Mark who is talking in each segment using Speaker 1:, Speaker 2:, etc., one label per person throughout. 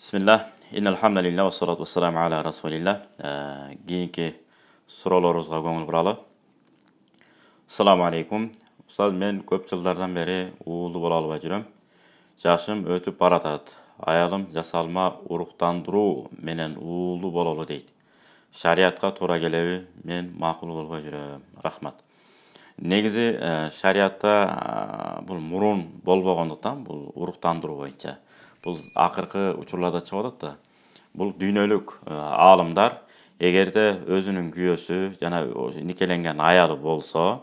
Speaker 1: Bismillah, innelhamdülillah ve salatu vesselamu ala Rasulillah. Keyinki so'rovlaringizga ko'ngil burali. Assalomu alaykum. Ustaz, men ko'p yillardan beri uğurlu bo'la жүрөм. Жашым өтүп баратат. Аялым жасалма уруктандыруу менен uğurlu бололу дейт. Шариатка туура келеби? Мен макул болбой жүрөм. Рахмат. Негизи шариатта бул мурун болбогондуктан бул уруктандыруу боюнча бул акыркы учурларда чыгып атат да. Бул дүйнөлүк аалымдар эгерде өзүнүн күйөөсү жана никеленген аялы болсо,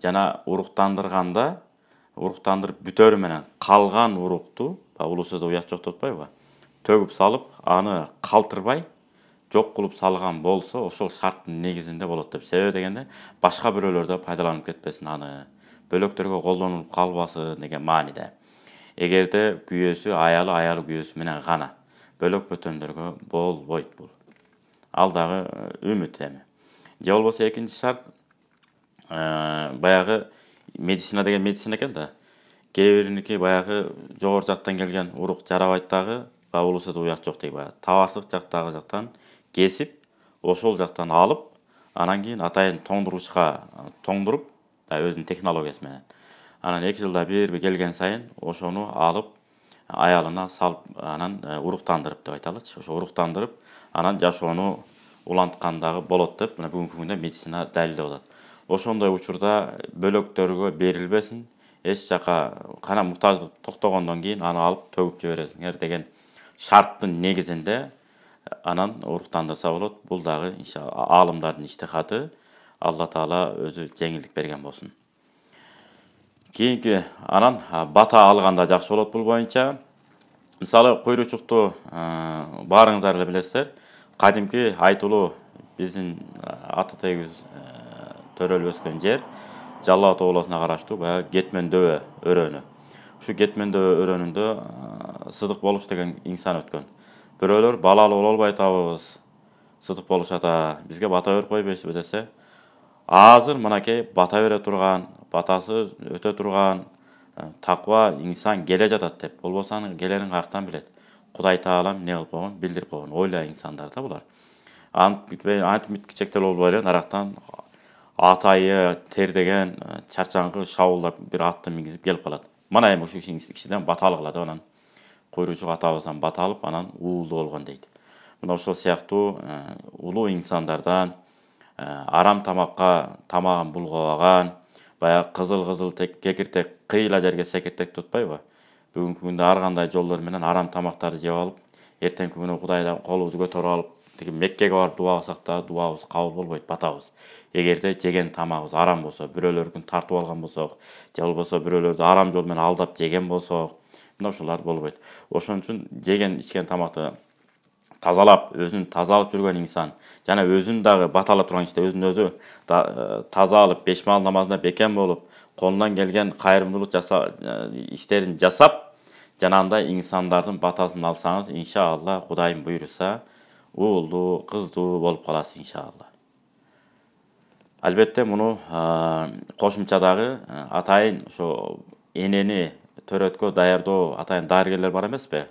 Speaker 1: жана уруктандырып бүтөрү менен калган урукту, улуу сөздө уят жок деп атпайбы? Төгүп салып, аны калтырбай жок кылып салган болсо, ошол шарттын негизинде болот деп. Себеби дегенде, башка бирөөлөрдө пайдаланып кетпесин аны, бөлөктөргө колдонулуп калбасын деген мааниде. Эгерде күйөөсү аялы күйөөсү менен гана бөлөк бөтөндөргө болбойт бул. Ал дагы үмүт эми. Же болбосо экинчи шарт баягы медицина деген медицина экен да. Кээ бириники баягы жогору жактан келген урук жарабайт дагы, улуу сөздө уят жок дейт баягы. Табасык жактан кесип, ошол жактан алып, анан кийин атайын тоңдуруп, өзүнүн технологиясы менен. Анан 2 жылда бир келген сайын ошону алып аялына салып, анан уруктандырып деп айталычы. Ошо уруктандырып, анан жашоону уланткандагы болот деп, мына бүгүнкү күндө медицина далилдеп атат. Ошондой учурда бөлөктөргө берилбесин, эч жака кана муктаждык токтогондон кийин аны алып төгүп жибересиңер деген шарттын негизинде анан уруктандырса болот. Бул дагы аалымдардын иштихаты, Алла Таала өзү жеңилдик берген болсун. Кийинки анан бата алганда жакшы болот бул боюнча. Мисалы, куйручукту баарыңыздар эле билесиздер. Кадимки айтылуу биздин ататегибиз төрөлүп өскөн жер Жалал Ата областына караштуу баягы Кетмен-Дөбө өрөөнү. Ушу Кетмен-Дөбө өрөөнүндө Сыдык Болуш деген инсан өткөн. Бирөөлөр балалуу боло албай атабыз, Сыдык Болуш ата, бизге бата берип койбойсузбу десе, азыр мынакей бата бере турган, батасы өтө турган таква инсан келе жатат деп. Болбосо анын келерин каяктан билет? Кудай Таалам эмне кылып койгон, билдирип койгон. Ойлай инсандар да булар. Антип чектелип болбой эле нарактан атайы тердеген чарчаңкы шабуулдап бир атты мингизип келип калат. Мына эми ушул кишиден бата алгыла деп, анан Койручук атабыздан бата алып, анан уулду болгон дейт. Мына ошол сыяктуу улуу инсандардан арам тамакка тамагын булгабаган, баягы кызыл кекиртек кыйла жерге секиртек tutпайбы? Бүгүнкү күндө ар кандай жолдор менен арам тамактарды жеп алып, эртеңки күнү Кудайдан колубузду көтөрүп алып, тиги Меккеге барып дуа кылсак да дуабыз кабыл болбойт, батабыз. Эгерде жеген тамагыбыз арам болсо, бирөөлөрдүн тартып алган болсок, же болбосо бирөөлөрдү арам жол менен алдап жеген болсок, мына ушулар болбойт. Ошон үчүн жеген ичкен тамакты тазалап, өзүн тазалап жүргөн инсан, жана өзүн дагы батала турган иште өзүн өзү таза алып, 5 маал намазына бекем болуп, колунан келген кайрымдуулук иштерин жасап, жанагындай инсандардын батасын алсаңыз, иншалла Кудайым буйруса, уулду, кыздуу болуп каласыз иншалла. Албетте муну кошумча дагы атайын ошо энени төрөткө даярдоо атайын дарыгерлер бар эмеспи?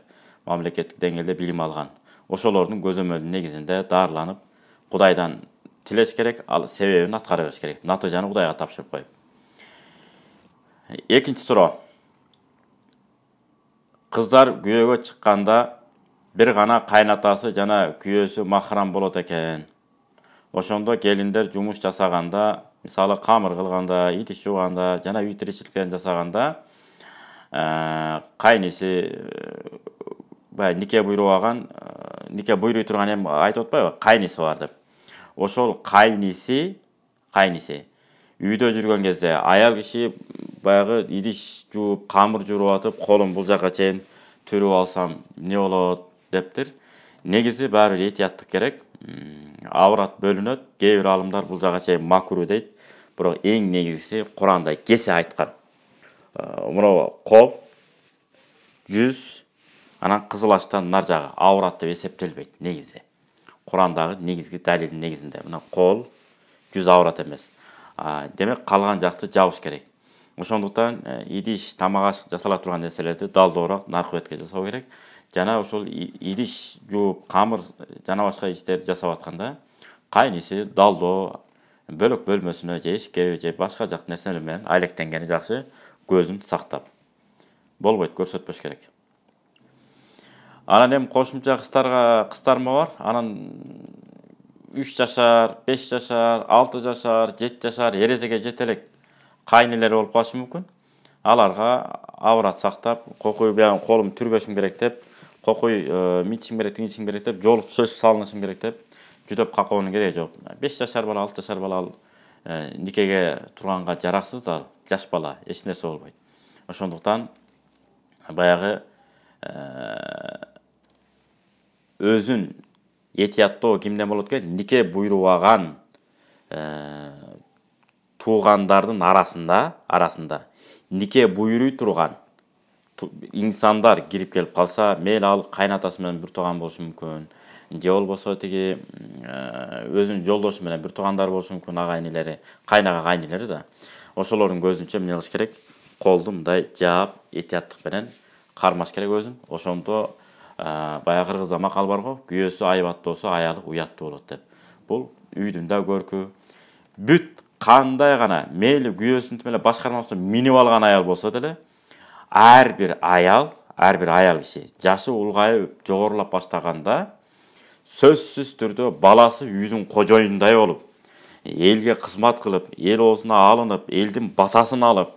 Speaker 1: Мамлекеттик деңгээлде билим алган. Ошолордун көзөмөлүнүн негизинде дарыланып, Кудайдан тилеш керек, ал себебин аткара бериш керек. Натыйжаны Кудайга тапшырып коюп. Экинчи суроо. Кыздар күйөөгө чыкканда бир гана кайнатасы жана күйөөсү махрам болот экен. Ошондо келиндер жумуш жасаганда, мисалы камыр кылганда, идиш жууганда, жана үй тиричиликтерин жасаганда, кайниси нике буйруй турган эми айтып атпайбы? Кайниси бар деп. Ошол кайниси үйдө жүргөн кезде аял киши баягы идиш жууп, камыр жууруп атып, колун бул жака чейин түрүп алсам эмне болот дептир. Негизи баары бир этияттык керек. Аврат бөлүнөт. Кээ бир алымдар бул жака чейин макру дейт. Бирок эң негизгиси Куранда кесе айткан. Мына кол, жүз, анан кызыл ачтан нар жагы аврат деп эсептелбейт негизи. Курандагы негизги далилдин негизинде мына кол, жүз аврат эмес. Демек калган жакты жабыш керек. Ошондуктан идиш, тамак аш жасала турган нерселерди далдооrak наркы бетке жасоо керек. жана ошол идиш жууп, камыр жана башка иштерди жасап атканда кайниси далдоо бөлөк бөлмөсүнө же эшикке же башка жак нерселер менен айлектенгени жакшы, көзүн сактап. Болбойт, көрсөтпөш керек. Анан эми кошумча кыстарма бар. Анан 3 жашар, 5 жашар, 6 жашар, 7 жашар эрезеге жете элек кайнелер болуп калышы мүмкүн. Аларга абрат сактап, кокуй баягы колум түрбөшүм керек деп, кокуй митишим керек, тигишим керек деп, жолук сөз салынышым керек деп жүдөп какоонун кереги жок. 5 жашар бала, 6 жашар бала ал никеге турганга жараксыз да, жаш бала, эч нерсе болбойт. Ошондуктан баягы өзүн этияттоо кимден болот экен? Нике буйрубаган туугандардын арасында нике буйруй турган инсандар кирип келип калса, мейли ал кайнатасы менен бир тууган болушу мүмкүн, же болбосо тиги өзүнүн жолдошу менен бир туугандар болушу мүмкүн, ага инилери, кайнага кайнелери да. Ошолордун көзүнчө эмне кылыш керек? Колду мындай жаап, этияттык менен кармаш керек өзүн. Ошондо баягы кыргызда макал бар го, күйөөсү айбаттоосу аялы уяттуу болот деп. Бул үйдүн да көркү. Бүт кандай гана мейли күйөөсүн менен башкармасына минип алган аял болсо деле, ар бир аял киши жашы улгайып жогорулап баштаганда сөзсүз түрдө баласы үйдүн кожоюндай болуп, элге кызмат кылып, эл оозуна алынып, элдин басасын алып,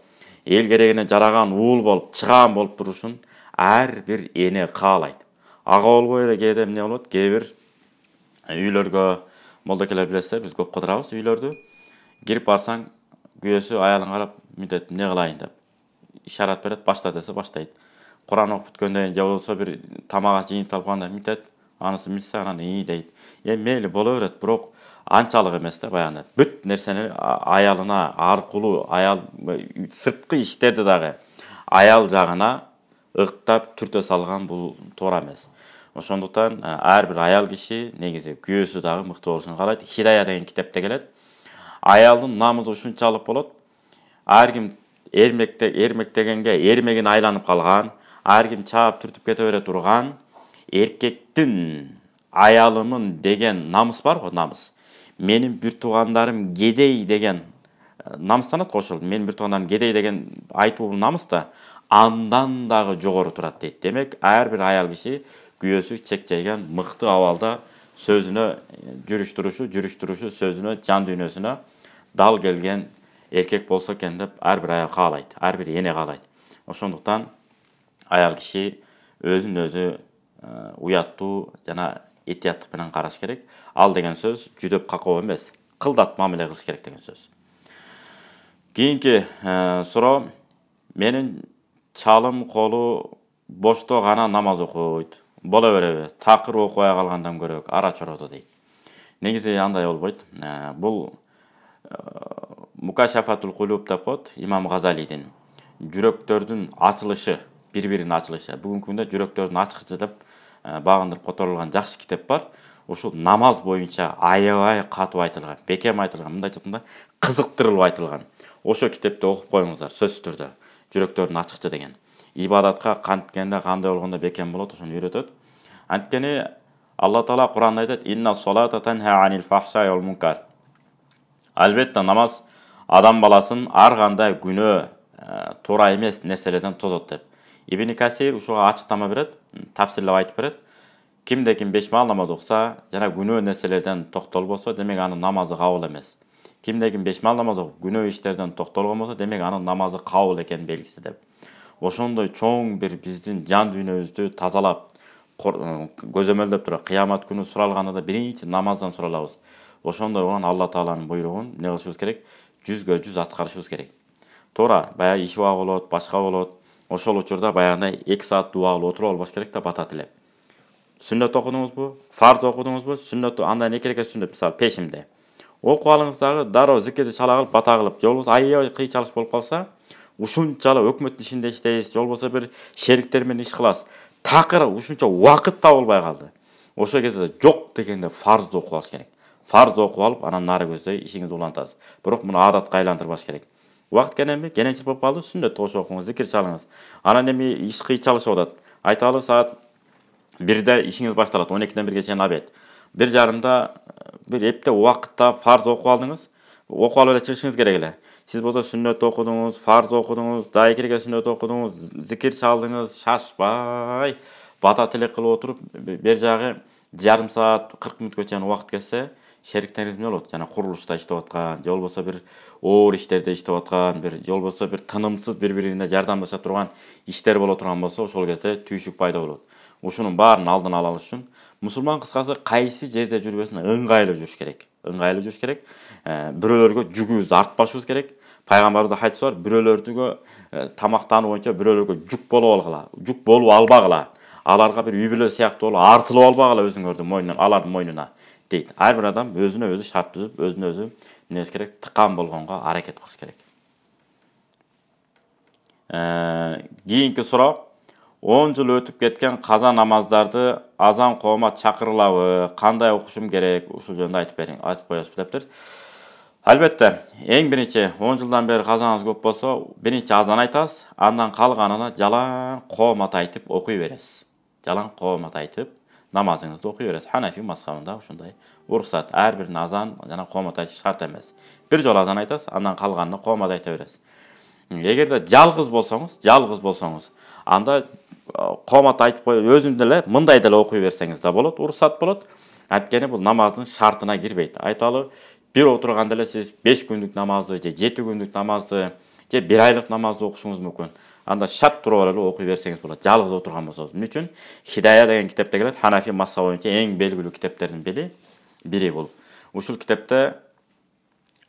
Speaker 1: эл керегине жараган уул болуп, чыгаан болуп турушун ар бир эне каалайт. Ага болбой эле кээде эмне болот? Кээ бир үйлөргө, молдокелер билесиздер, биз көп кыдырабыз үйлөрдү. Кирип барсаң, күйөөсү аялын карап, мынтет эмне кылайын деп ишарат берет, башта десе баштайт. Куран окуп бүткөндөн кийин же болбосо бир тамак жыйынтып алганда мынтет, анысы милсе анан ии дейт. Мейли боло берет, бирок анчалык эмес да, баягы. Бүт нерсени аялына аркылуу, аял сырткы иштерди дагы аял жагына ыктап түртө салган бул туура эмес. Ошондуктан ар бир аял киши негизи күйөөсү дагы мыкты болушун каалайт. Хидая деген китепте келет. Аялдын намызы ушунчалык болот. Ар ким эрмектегенге эрмегин айланып калган, ар ким чаап түртүп кете бере турган, эркектин аялымын деген намыс бар го, намыс. Менин бир туугандарым кедей деген намыстанат го ошол. Менин бир туугандарым кедей деген айтуу намыс да, андан дагы жогору турат дейт. Демек, ар бир аял киши күйөөсү чекчейген мыкты абалда сөзүнө жүрүштүрүшү, сөзүнө, жан дүйнөсүнө дал келген эркек болсо экен деп ар бир аял каалайт, ар бир эне каалайт. Ошондуктан аял киши өзүн өзү уяттуу жана этияттык менен караш керек. Ал деген сөз жүдөп какоо эмес, кылдат мамиле кылыш керек деген сөз. Кийинки суроо: менин чалым колу бошто гана намаз окуйт. Боло береби? Такыр окубай калгандан көрөк ара чороодо дейт. Негизи андай болбойт. Бул Мукашафатул кулуб деп коет Имам Газалидин. Жүрөктөрдүн ачылышы, бири-биринин ачылышы. Бүгүнкү күндө жүрөктөрдүн ачкычы деп багындырып которулган жакшы китеп бар. Ушул намаз боюнча аябай катуу айтылган, бекем айтылган, мындай айтқанда кызыктырылып айтылган. Ошо китепти окуп коюңуздар сөзсүз түрдө. Жүрөктөрдүн ачкычы деген. Ибадатка канткенде кандай болгондо бекем болот, ошону үйрөтөт. Анткени Алла Таала Куранда айтат: "Инна солата танха анил фахшай вал мункар". Албетте намаз адам баласын ар кандай күнөө, туура эмес нерселерден тозот деп. Ибн Касир ушуга ачыктама берет, тафсирлеп айтып берет. Кимде ким 5 маал намаз окуса, жана күнөө нерселерден токтолбосо, демек анын намазы кабыл эмес. Кимде ким 5 маал намаз окуп, күнөө иштерден токтолгон болсо, демек анын намазы кабыл экен белгиси деп. Ошондой чоң бир биздин жан дүйнөбүздү тазалап, көзөмөлдөп туруп, кыямат күнү суралганда да биринчи намаздан суралабыз. Ошондой болгон Алла Тааланын буйругун эмне кылышыбыз керек? 100% аткарышыбыз керек. Туура, баягы иш убагы болот, башка болот. Ошол учурда баягындай 2 саат дуа кылып отуруп албаш керек да, бата тилеп. Сүннөт окудуңузбу? Фарз окудуңузбу? Сүннөттү андай некелеке сүннөт, мисалы пешимде. Окуп алыңыз дагы, дароо зикирди чала кылып, бата кылып, же болбосо аябай кыйчалыш болуп калса, ушунчалык өкмөттүн ишинде иштейсиз, же болбосо бир шериктер менен иш кыласыз. Такыр ушунча убакыт табылбай калды. Ошол кезде жок дегенде фарзды окуп алыш керек. Фарзды окуп алып, анан нары көздөй ишиңизди улантасыз. Бирок муну адатка айландырбаш керек. Убакыт келенби? Кененчил болуп калды, сүннөттү кошо окуңуз, зикир чалыңыз. Анан эми иш кыйчалышып атат. Айталы саат Birde işiniz baştalат, 12'den 1'ge çeyин abet. 1:30'da bir epte uақытта farz оқып алдыңыз. Оқып алып эле чыгышыңыз керек эле. Сиз болсо сүннөт окудуңуз, фарз окудуңуз, дайкирге сүннөт окудуңуз, зикир чалдыңыз, шашпай, бата тилек кылып отуруп, бер жагы жарым саат, 40 мүнөткө чейин убакыт кетсе, шериктериңиз эмне болот? Жана курулушта иштеп аткан, же болбосо бир оор иштерде иштеп аткан, бир же болбосо бир тынымсыз бири-бирине жардамдаша турган иштер боло турган болсо, ошол кезде түйшүк пайда болот. Ушунун баарын алдын ала алыш үчүн мусулман кыскасы кайсы жерде жүрбөсүн ыңгайлуу жүрүш керек. Ыңгайлуу жүрүш керек. Бирөөлөргө жүгүбүздү артпашыбыз керек. Пайгамбарыбыз да айтып бар, бирөөлөргө тамактануу боюнча бирөөлөргө жүк болуп алгыла, жүк болуп албагыла. Аларга бир үй бүлө сыяктуу болуп артылып албагыла өзүңөрдүн мойнунан, алардын мойнуна дейт. Ар бир адам өзүнө өзү шарт түзүп, өзүнө өзү эмне керек? Тыкан болгонго аракет кылыш керек. Кийинки суроо. 10 жыл өтүп кеткен каза намаздарды азан коомат чакырылабы? Кандай окушум керек? Ушул жөнүндө айтып бериң, айтып коесузбу дептир. Албетте, эң биринчи 10 жылдан бери казаңыз көп болсо, биринчи азан айтасыз, андан калганына жалаң коомат айтып окуй бересиз. Жалаң коомат айтып намазыңызды окуй бересиз. Ханафи мазхабында ушундай уруксат. Ар бир азан жана коомат айтыш шарт эмес. Бир жолу азан айтасыз, андан калганына коомат айта бересиз. Эгерде жалгыз болсоңуз, анда коомат айтып коюп өзүң деле мындай деле окуй берсеңиз да болот, уруксат болот. Анткени бул намаздын шартына кирбейт. Айталы, бир отурганда эле сиз 5 күндүк намазды, же 7 күндүк намазды, же 1 айлык намазды окушуңуз мүмкүн. Анда шарт туруп эле окуй берсеңиз болот. Жалгыз отурган болсоңуз. Эмне үчүн? Хидая деген китепте келет. Ханафи мазхабы боюнча эң белгилүү китептердин бири бул. Ушул китепте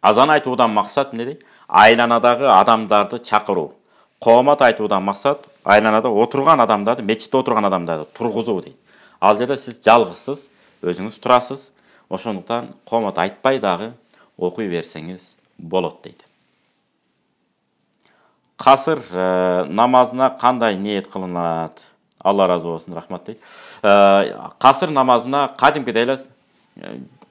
Speaker 1: азан айтуудан максат эмне дейт? Айланадагы адамдарды чакыруу. Коомат айтуудан максат айланада отурган адамдарды, мечитте отурган адамдарды тургузуу дейт. Ал жерде сиз жалгызсыз, өзүңүз турасыз. Ошондуктан коомат айтпай дагы окуй берсеңиз болот дейт. Касыр намазына кандай ниет кылынат? Алла разы болсун, рахмат дейт. Касыр намазына кадимкидей эле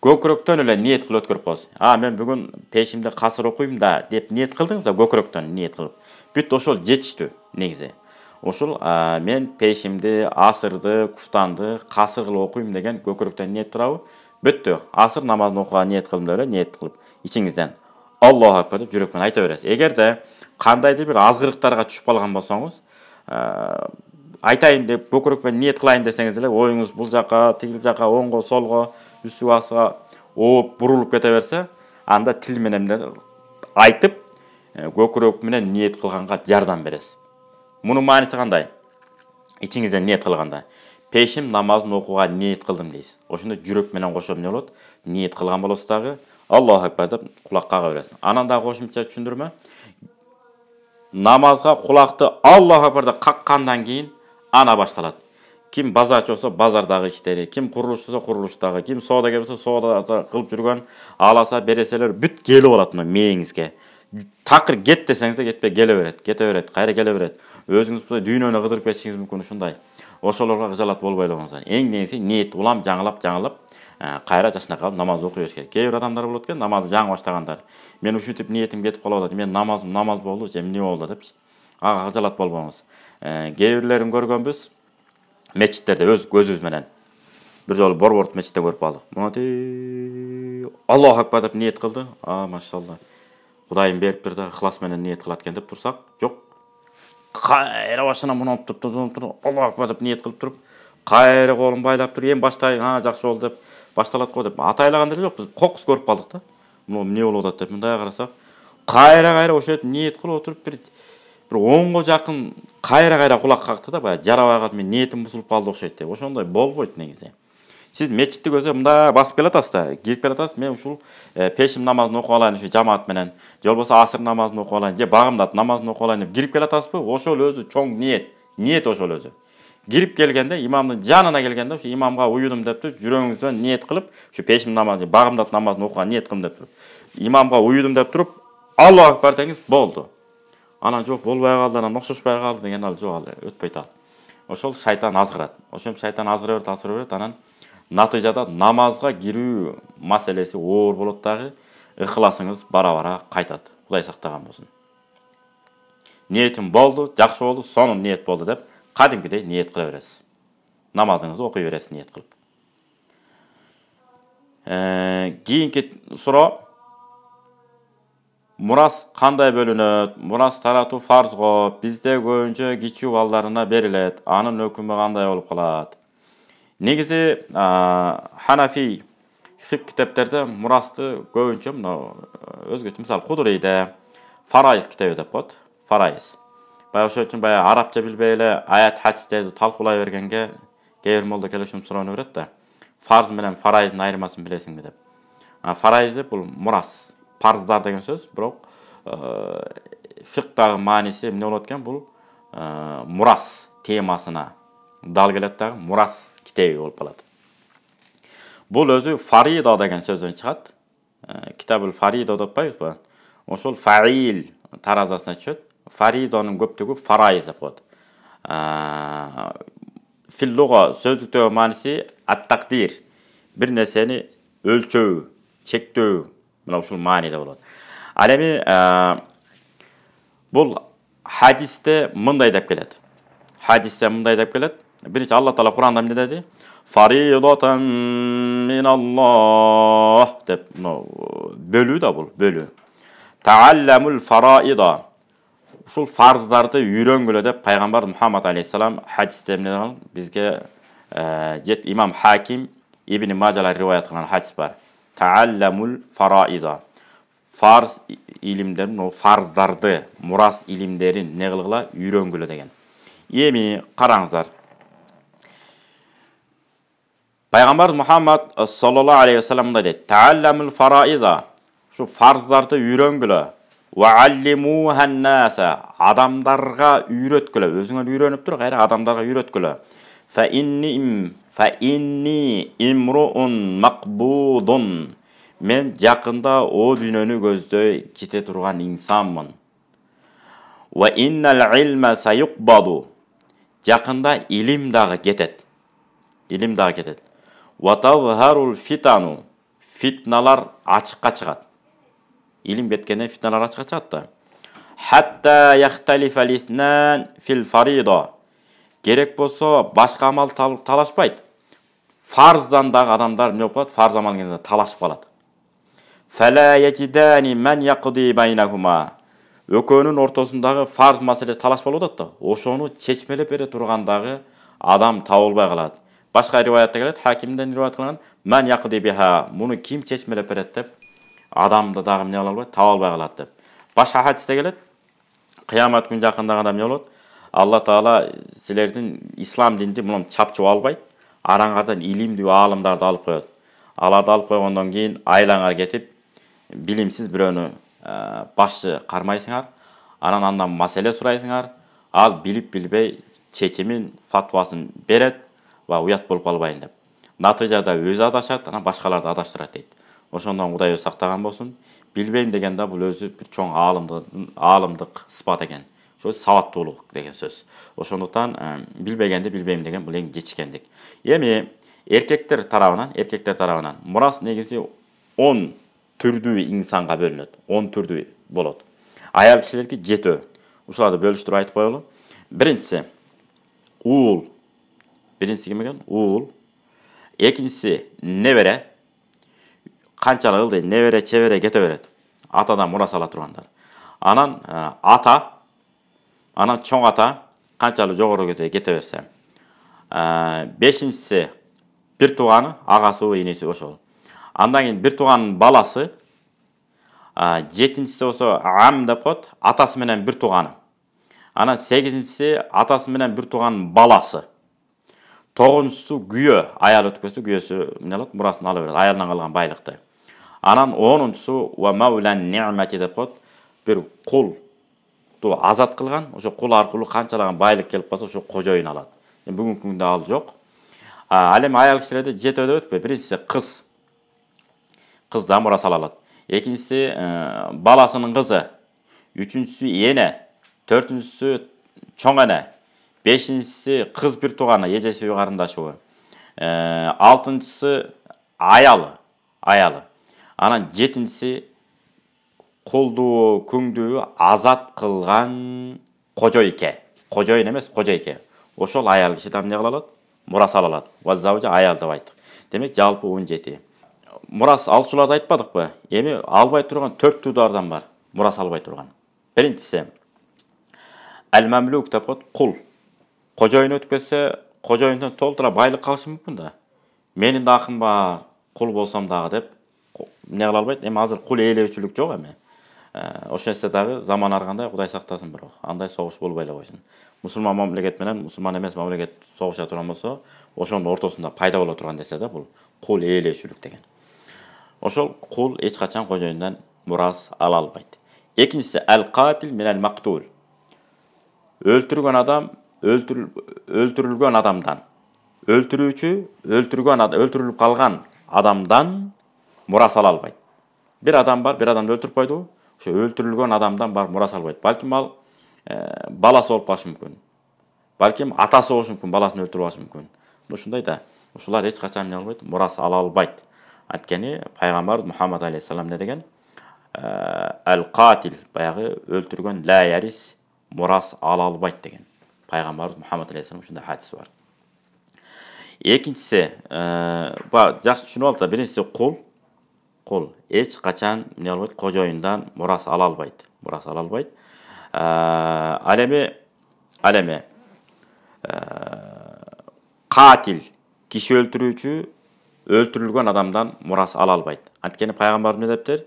Speaker 1: көкүрөктөн эле ниет кылып өткөрүп коесуз. Мен бүгүн пешимде касыр окуйм да деп ниет кылдыңыз да, көкүрөктөн ниет кылып. Бүт ошол жетиштүү негизи. Ошол мен пешимди, асырды, куфтанды касыр кылып окуйм деген көкүрөктөн ниет турабы? Бүттү. Асыр намазын окууга ниет кылдым деп эле ниет кылып, ичиңизден Аллаху акбар деп жүрөк менен айта бересиз. Эгерде кандайдыр бир азгырыктарга түшүп калган болсоңуз, айтайын деп көкүрөк менен ниет кылайын десеңиз эле оюңуз бул жака, тигил жака, оңго, солго, үстүгө астыга ооп бурулуп кете берсе, анда тил менен айтып, көкүрөк менен ниет кылганга жардам бересиз. Мунун мааниси кандай? Ичиңизден ниет кылганда, пешим намазын окууга ниет кылдым дейсиз. Ошондо жүрөк менен кошо эмне болот? Ниет кылган болосуз дагы, Аллаху акбар деп кулак кага бересиз. Анан дагы кошумча түшүндүрмө? Намазга кулакты Аллаху акбар деп каккандан кийин ана башталат. Ким базарчы болсо базардагы иштери, ким курулуш болсо курулуштагы, ким соодагер болсо соодада кылып жүргөн аласа береселер бүт келип алат мына мээңизге. Такыр кет десеңиз де кетпей келе берет, кайра келе берет. Өзүңүз дүйнөнү кыдырып кетишиңиз мүмкүн ушундай. Ошолорго кыжалат болбой элеңиз. Эң негизи ниет улам жаңылап, кайра жашына калып намаз окуй бериш керек. Кээ бир адамдар болот экен, намазды жаңы баштагандар. Мен ушинтип ниетим кетип калып атат. Мен намаз болду, же эмне болду депчи. Ага кыжалат болбоңуз. Кээ бирлерин көргөнбүз. Мечиттерде өз көзүбүз менен. Бир жолу Борборт мечитте көрүп калдык. Монати Аллаху акбар деп ниет кылды. Машалла. Кудайым берип бир да ихлас менен ниет кылат экен деп турсак, жок. Кайра башына мунуп туруп, Аллаху акбар деп ниет кылып туруп, кайра колун байлап туруп, эми баштайын, жакшы болду деп башталат го деп атайлаган деле жок. Биз кокус көрүп калдык да. Муну эмне болуп атат деп мындай карасак, кайра ошо ниет кылып отуруп бир оңго жакын кайра кулак какты да, баягы жарабай калып мен ниетим бузулуп калды окшойт деп. Ошондой болбойт негизи. Сиз мечитти көзө мындай басып келатасыз да, кирип келатасыз. Мен ушул пешим намазын окуп алайын ушу жамаат менен, же болбосо асыр намазын окуп алайын, же багымдат намазын окуп алайын деп кирип келатасызбы? Ошол өзү чоң ниет ошол өзү. Кирип келгенде, имамдын жанына келгенде, ушу имамга уюдум деп туруп, жүрөгүңүздөн ниет кылып, ушу пешим намазын, багымдат намазын окууга ниет кылдым деп туруп, имамга уюдум деп туруп, Аллаху акбар деңиз, болду. Анан жок болбой калды, анан окшошпой калды деген ал жок, ал өтпөйт ал. Ошол шайтан азгырат. Ошол шайтан азгыра берет, анан натыйжада намазга кирүү маселеси оор болот дагы, ыхласыңыз бара-бара кайтат. Кудай сактаган болсун. Ниетим болду, жакшы болду, сонун ниет болду деп кадимкидей ниет кыла бересиз. намазыңызды оқи бересіз ниет қылып. Кейінгі сұрау, мурас қандай бөлінеді? Мурас тарату фарз ғой, бізде көбінше кичүү балдарына берилет. Анын өкүмү кандай болуп калат? Негизи Ханафи фик китептерде мурасты көбүнчө өзгөчө, мисалы Кудурийде фарайыз китеби деп коет. Фарайыз. Баягы ошол үчүн баягы арабча билбей эле аят хадистерди талкуулай бергенге кээ бир молда келип суроону берет да. Фарз менен фарайыздын айырмасын билесиңби деп. Фарайыз деп бул мурас, парыздар деген сөз, бирок фиктагы мааниси эмне болот экен? Бул мурас темасына дал келет дагы мурас китеби болуп калат. Бул өзү фарида деген сөздөн чыгат. Китабул фарида деп атпайбызбы? Ошол фаил таразасына түшөт. Фаридонун көптүгү фарайыз деп коет. Филлуга сөздүктөгү мааниси ат-тактир. Бир нерсени өлчөө, чектөө, мына ушул мааниде болот. Ал эми бул хадисте мындай деп келет. Биринчи Алла Таала Куранда эмне деди? Фаридатан миналлах деп, бөлүү да бул, бөлүү. Таалламул фараида. Ушул фарздарды үйрөнгүлө деп пайгамбар Мухаммад алейхиссалам хадисте эмне деган? Бизге имам Хаким Ибн Мажалар риваят кылган хадис бар. Таалламул фараида. Фарз илимдерин, фарздарды, мурас илимдерин не кылгыла? Үйрөнгүлө деген. Эми караңыздар. Пайгамбар Мухаммад саллаллаху алейхи ва саллям мындай дейт: "Таалламул фараиза." Шу фарздарды үйрөнгүлө. "Ва аллимухан наса." Адамдарга үйрөткүлө. Өзүңөр үйрөнүп туруп, кайра адамдарга үйрөткүлө. "Фа инни имруун мaqbudun." Мен жакында о дүйнөнү көздөй кете турган инсанмын. "Ва иннал илма сайуqbadu." Жакында илим дагы кетет. "Ва тазхарул фитану." Фитналар ачыкка чыгат. Илим кеткенден фитналар ачыкка чыгат да. "Хатта яхталифал итнан фил фарида." Керек болсо башка амал талашпайт. Фарздан дагы адамдар эмне болуп калат? Фарз амал келгенде талашып калат. "Фала яжидани ман яқди байнахума." Экөөнүн ортосундагы фарз маселе талаш болуп атат да. Ошону чечмелеп бере тургандагы адам табылбай калат. Башка риваятта келет, Хакимден риваят кылган, "Ман яқди биха." Муну ким чечмелеп берет деп адамды дагы эмне кыла албайт, таба албай калат деп. Башка хадисте келет, кыямат күнү жакындаганда эмне болот? Алла Таала силердин ислам динди мунун чапчып албайт. Араңардан илимдүү аалымдарды алып коет. Аларды алып койгондон кийин айлаңар кетип, билимсиз бирөөнү башчы кармайсыңар, андан маселе сурайсыңар, ал билип билбей чечимин, фатвасын берет ва уят болуп калбайын деп. Натыйжада өзү адашат, анан башкаларды адаштырат дейт. Ошондон Кудай өзү сактаган болсун. Билбейм дегенде бул өзү бир чоң аалымдык сыпат экен. Ошо сабаттуулук деген сөз. Ошондуктан билбегенди билбейм деген бул эң жечкендик. Эми эркектер тарабынан мурас негизи 10 түрдүү инсанга бөлүнөт. 10 түрдүү болот. Аял кишилерге 7. Ушуларды бөлүштүрүп айтып коелу. Биринчиси уул. Биринчиси ким экен? Уул. Экинчиси небере. Канчалык ылдый небере, чебере кете берет. Атадан мурас ала тургандар. Анан ата, анан чоң ата канчалык жогору кете берсе. Бешинчиси бир тууганы, агасы, иниси ошол. Андан кийин бир тууганын баласы. Жетинчиси болсо ам деп коет, атасы менен бир тууганы. Анан 8-инчиси атасы менен бир тууганын баласы. 9-нчусу күйөө, аял өткөсү, күйөөсү эмне алат? Мурасын ала берет, аялдан калган байлыкты. Анан 10-нчусу ва маулан ни'мати деп коет, бир кулду азат кылган, ошо кул аркылуу канчалаган байлык келип калса, ошо кожоюн алат. Бүгүнкү күндө ал жок. Ал эми аял кишилерде 7 өтпөйт. Биринчиси кыз. Кыз да мурас ала алат. Экинчиси баласынын кызы. Үчүнчүсү эне. Төртүнчүсү чоң эне. Бешинчиси кыз бир тууганы, эжеси карындашыбы. Алтынчысы аялы. Анан жетинчиси кулду, күңдү азат кылган кожойке. Кожойун эмес, кожойке. Ошол аял киши да эмне кыла алат? мурас ала алат. Ва заужа аял деп айттык. Демек жалпы 17. Мурас алчуларды айтпадыкпы? Эми албай турган 4 турдардан бар. Мурас албай турган. Биринчиси әл-мәмлүк деп коет, кул. Кожоюн өтүп кетсе, кожоюндан толтура байлык калышы мүмкүн да. Менин да акым бар, кул болсом дагы деп эмне кыла албайт. Эми азыр кул ээлөөчүлүк жок эми. Ошо нерсе дагы заман аргандай Кудай сактасын бирок. Андай согуш болбой эле койсун. Мусулман мамлекет менен мусулман эмес мамлекет согуша турган болсо, ошонун ортосунда пайда боло турган нерсе да бул кул ээлөөчүлүк деген. Ошол кул эч качан кожоюндан мурас ала албайт. Экинчиси әл-катил минәл мактул. Өлтүргөн адам өлтүрүлгөн адамдан, өлтүрүүчү өлтүрүлүп калган адамдан мурас ала албайт. Bir adam бар, bir адамды өлтүрүп койду. Ошо өлтүрүлгөн адамдан бар мурас албайт. Балким ал баласы болуп калышы мүмкүн. Балким атасы болушу мүмкүн, баласын өлтүрүп алышы мүмкүн. Ушундай да. Ушулар эч качан эмне албайт? Мурас ала албайт. Анткени пайгамбар Мухаммад алейхиссалам не деген? Әл-катил, баягы өлтүргөн ла ярис, мурас ала албайт деген. Пайгамбар Мухаммад алейхиссалам ушундай хадис бар. Экинчиси, жакшы түшүнүп алды. Биринчиси кул эч качан эмне албайт? Кожоюндан мурас ала албайт. Мурас ала албайт. Ал эми катил, киши өлтүрүүчү өлтүрүлгөн адамдан мурас ала албайт. Анткени пайгамбар эмне дептир?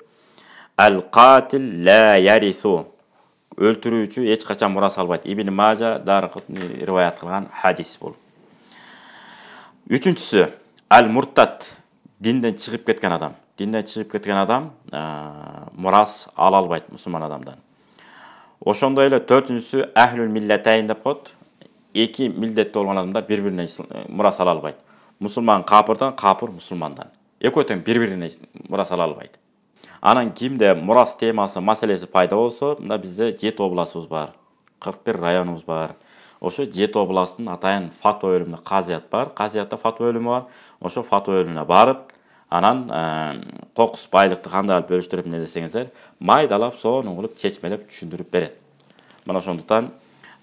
Speaker 1: Әл-катил ла ярису. Өлтүрүүчү эч качан мурас албайт. Ибн Мажа Дарақутни риваят кылган хадис бул. Үчүнчүсү әл-муртад, динден чыгып кеткен адам. Динден чыгып кеткен адам мурас ала албайт мусулман адамдан. Ошондой эле төртүнчүсү әхлүл миллатайн деп коет. Эки миллетте болгон адамдар бири-бирине мурас ала албайт. Мусулман капырдан, капыр мусулмандан. Экөө тең бири-бирине мурас ала албайт. Анан кимде мурас темасы, маселеси пайда болсо, мында бизде 7 областыбыз бар. 41 районубуз бар. Ошо 7 областтын атайын фатва бөлүмүндө казият бар. Казиятта фатва бөлүмү бар. Ошо фатва бөлүмүнө барып, анан кокус байлыкты кандай алып бөлүштүрүп эмне десеңиздер, майдалап, сонун кылып, чечмелеп түшүндүрүп берет. Мына ошондуктан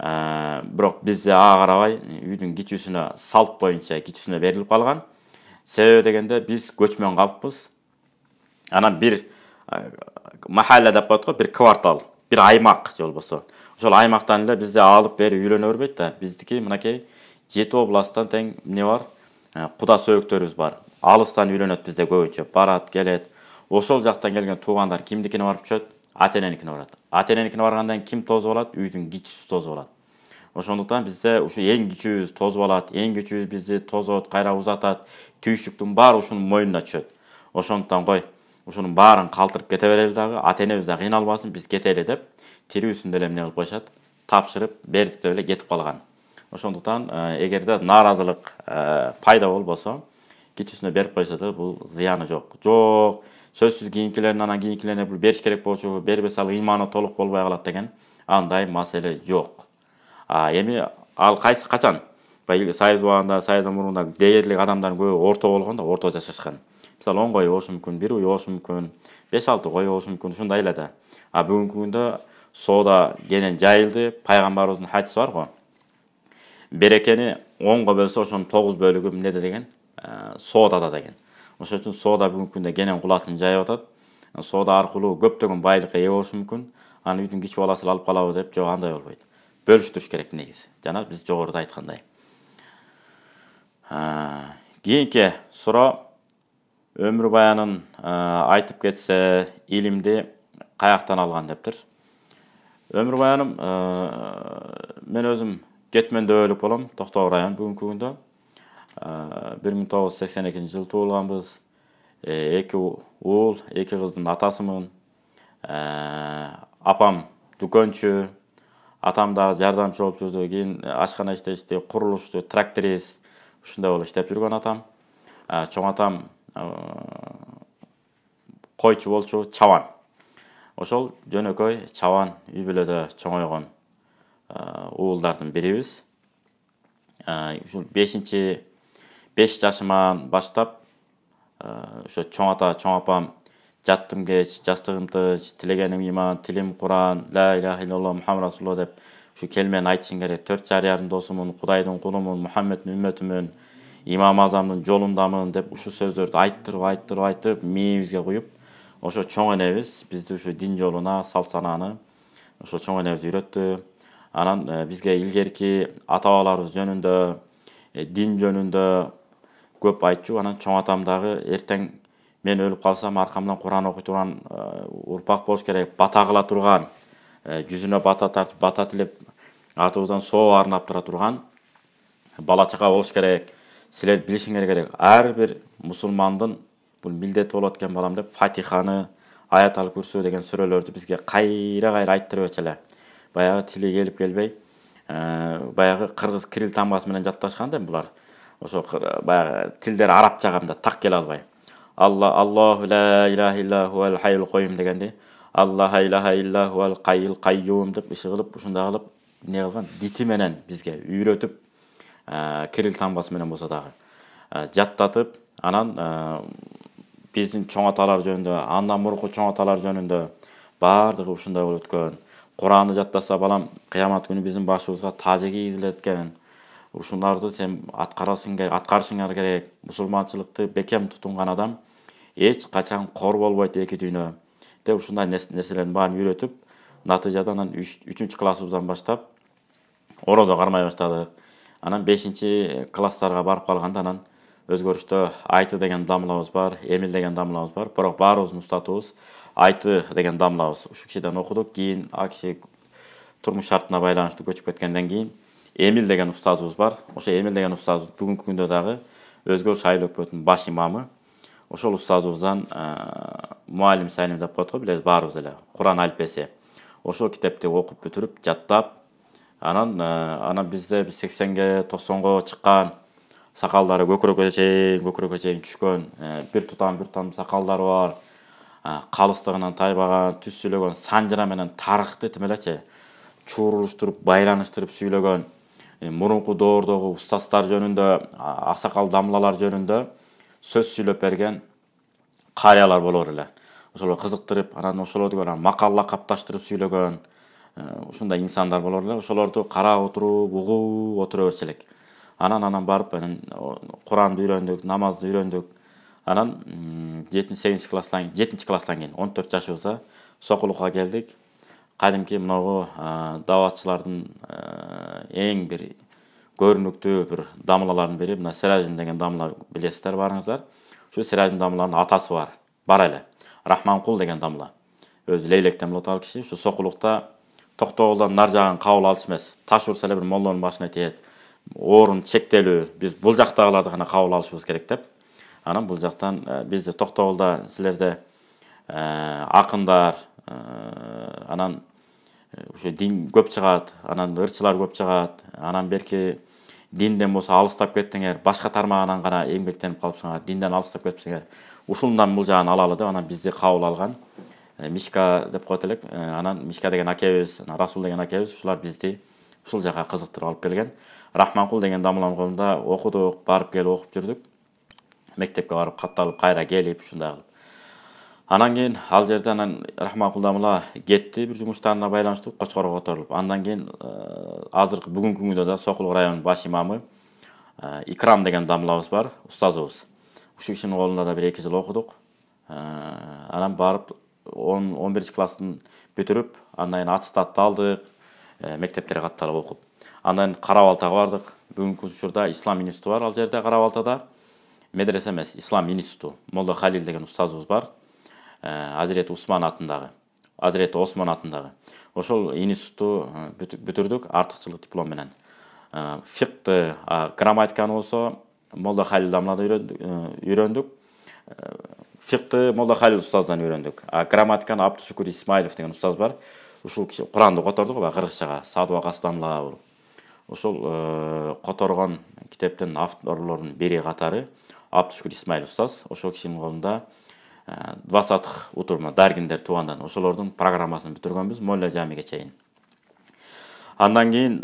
Speaker 1: бирок бизде ага карабай үйдүн кичүүсүнө салт боюнча кичүүсүнө берилип калган. Себеби дегенде биз көчмөн калппыз. Анан бир махалла деп коет го, бир квартал, бир аймак же болбосо. Ошол аймактан эле бизде алып берип үйлөнө бербейт да. Биздики мынакей 7 областтан тең эмне бар? Куда сөөктөрүбүз бар. Алыстан үйлөнөт бизде көбүнчө, барат, келет. Ошол жактан келген туугандар кимдикине барып түшөт? Ата-эненикине барат. Ата-эненикине баргандан ким тозуп алат? Үйдүн кичүүсү тозуп алат. Ошондуктан бизде ушу эң кичүүбүз тозуп алат, эң кичүүбүз бизди тозот, кайра узатат, түйшүктүн баары ушунун мойнуна түшөт. Ошондуктан кой, ушунун баарын калтырып кете берели дагы, ата-энебиз да кыйналбасын, биз кетели деп, тирүүсүндө эле эмне кылып коюшат? Тапшырып бердик деп эле кетип калган. Ошондуктан эгерде нааразылык пайда болбосо, кичүүсүнө берип койсо да бул зыяны жок. Жок, сөзсүз кийинкилерин анан кийинкилерине бул бериш керек болчу, бербесе ал ыйманы толук болбой калат деген андай маселе жок. Эми ал кайсы качан? Союз убагында, Союздун мурунда дээрлик адамдардын көбү орто болгон да, орто жашашкан. Мисалы 10 кой болушу мүмкүн, 1 уй болушу мүмкүн, 5-6 кой болушу мүмкүн, ушундай эле да. Бүгүнкү күндө соода кенен жайылды, пайгамбарыбыздын хадиси бар го. Берекени 10го бөлсө, ошонун 9 бөлүгү эмнеде деген? Соодада деген. Ошон үчүн соода бүгүнкү күндө кенен кулачын жайып атат. Соода аркылуу көптөгөн байлыкка ээ болушу мүмкүн. Аны үйдүн кичи баласы алып калабы деп, жок, андай болбойт. Бөлүштүрүш керек негизи. Жана биз жогоруда айткандай. Кийинки суроо, өмүр баянын айтып кетсе, илимди каяктан алган дептир. Өмүр баяным мен өзүм Кетмендө өлүп болом, Токтогул район бүгүнкү күндө. 1982-жылы туулганбыз. 2 уул, 2 кыздын атасымын. Апам дүкөнчү, атам дагы жардамчы болуп жүрдү. Кийин ашкана иштешти, курулушчу, тракторист, ушундай болуп иштеп жүргөн атам. Чоң атам койчу болчу, чабан. Ошол жөнөкөй чабан үй бүлөдө чоңойгон уулдардын бирибиз. Ушул 5 жашыман баштап ошо чоң ата, чоң апам жаттым кеч, жастыгым тыч, тилегеним иман, тилим Куран, ла илаха иллаллах Мухаммад расулуллах деп ушу келмени айтышың керек. 4 жарыярдын досумун, Кудайдын кулумун, Мухаммеддин үммөтүмүн, имам азамдын жолундамын деп ушу сөздөрдү айтып мээбизге куюп, ошо чоң энебиз бизди ушу дин жолуна, салт санааны ошо чоң энебиз үйрөттү. Анан бизге илгерки ата бабаларыбыз жөнүндө, дин жөнүндө көп айтчу. Анан чоң атам дагы эртең мен өлүп калсам аркамдан Куран окуй турган урпак болуш керек, бата кыла турган, жүзүнө бата тартып, бата тилеп, атыбыздан соо арнап тура турган бала чака болуш керек. Силер билишиңер керек. Ар бир мусулмандын бул милдети болот экен балам деп Фатиханы, Аятал Курсу деген сүрөлөрдү бизге кайра айттырып эле. Баягы тили келип келбей, баягы кыргыз кирилл тамгасы менен жатташкан да булар. Ошо баягы тилдер арабча камда так келе албай. Аллаху ла илаха илля хуал хайюл койюм дегенди Аллах илаха илля хуал кайюл кайюм деп иши кылып, ушундай кылып не кылган, дити менен бизге үйрөтүп, кирилл тамгасы менен болсо дагы жаттатып, анан биздин чоң аталар жөнүндө, андан мурунку чоң аталар жөнүндө баардыгы ушундай болуп өткөн. Куранды жаттаса балам, кыямат күнү биздин башыбызга тажы кийгизилет экен. Ушуларды сен аткарышыңар керек. Мусулманчылыкты бекем тутунган адам эч качан кор болбойт эки дүйнө деп ушундай нерселердин баарын үйрөтүп, натыйжада анан 3-чү классыбыздан баштап орозо кармай баштадык. Анан 5-класстарга барып калганда анан өзгөрүштө Айты деген дамлабыз бар, Эмил деген дамлабыз бар. Бирок баарыбыздын устатыбыз Айты деген дамлабыз. Ушу кишиден окудук. Кийин ал киши турмуш шартына байланыштуу көчүп кеткенден кийин Эмил деген устазыбыз бар. Ошо Эмил деген устазыбыз бүгүнкү күндө дагы Өзгөрүш айыл өкмөтүнүн баш имамы. Ошол устазыбыздан Муалим Салим деп коет го, билебиз баарыбыз эле. Куран алфеси. Ошол китепти окуп бүтүрүп, жаттап, анан бизде 80ге 90го чыккан, сакалдары көкүрөккө чейин түшкөн, бир тутам сакалдары бар, калыстыгынан тайбаган, түз сүйлөгөн, санжыра менен тарыхты тимелечи чуурулуштуруп, байланыштырып сүйлөгөн, мурунку доордогу устаздар жөнүндө, аксакал дамлалар жөнүндө сөз сүйлөп берген карыялар болор эле. Ошолор кызыктырып, анан ошолорду макалла капташтырып сүйлөгөн ушундай инсандар болор эле. Ошолорду карап отуруп, угуп отура берчү элек. Анан барып Куранды үйрөндүк, намазды үйрөндүк. Анан 7-8 класстан кийин 14 жашыбызда Сокулукка келдик. Кадимки мынагу даватчылардын эң бир көрүнүктүү бир дамлалардын бири, мына Сиражин деген дамла билесиздер баарыңыздар. Ушу Сиражин дамланын атасы бар эле. Рахманкул деген дамла. Өзү Лейлектен болот ал киши. Ушу Сокулукта Токтогулдан нар жагын кабыл алыш эмес. Таш урса эле бир моллонун башына тиет. Орун чектелүү. Биз бул жактагыларды гана кабыл алышыбыз керек деп. Анан бул жактан бизде Токтогулда силерде акындар, анан ушу дин көп чыгат, анан ырчылар көп чыгат. Анан берки динден болсо алыстап кеттиңер, башка тармагынан гана эмгектенип калыпсыңар, динден алыстап кетипсиңер. Ушундан бул жагын алалы деп анан бизди кабыл алган. Мишка деп коет элек. Анан Мишка деген акебиз, Расул деген акебиз, ушулар бизди ушул жака кызыктырып алып келген. Рахманкул деген дамланын колунда окудук, барып келип окуп жүрдүк. Мектепке барып катталып, кайра келип ушундай кылып. Анан кийин ал жерден Рахманкул дамла кетти, бир жумуштарына байланыштуу Кочкорго которулуп. Андан кийин азыркы бүгүнкү күндө да Сокулук районунун баш имамы Икрам деген дамлабыз бар, устазыбыз. Ушу кишинин колунда да 1-2 жыл окудук. Анан барып 11-класстын бүтүрүп, андан кийин аттестатты алдык, мектептерге катталып окуп. Андан Кара-Балтага бардык. Бүгүнкү учурда Ислам институту бар ал жерде, Кара-Балтада. Медресе эмес, Ислам институту. Молла Халил деген устазыбыз бар. Азирети Осман атындагы. Ошол институтту бүтүрдүк артыкчылык диплом менен. Фикты, грамматиканы болсо Молла Халил дамлада үйрөндүк. Фикты Молла Халил устаздан үйрөндүк. Грамматиканы Абдушукур Исмаилов деген устаз бар. Ушул киши Куранды которду го кыргызчага, Садубак дамла. Ошол которгон китептин авторлорунун бири катары Абдушукур Исмаилов устаз. Ошол кишинин колунда 20 утурма даргиндер туугандан ошолордун программасын бүтүргөнбүз Молла жамиге чейин. Андан кийин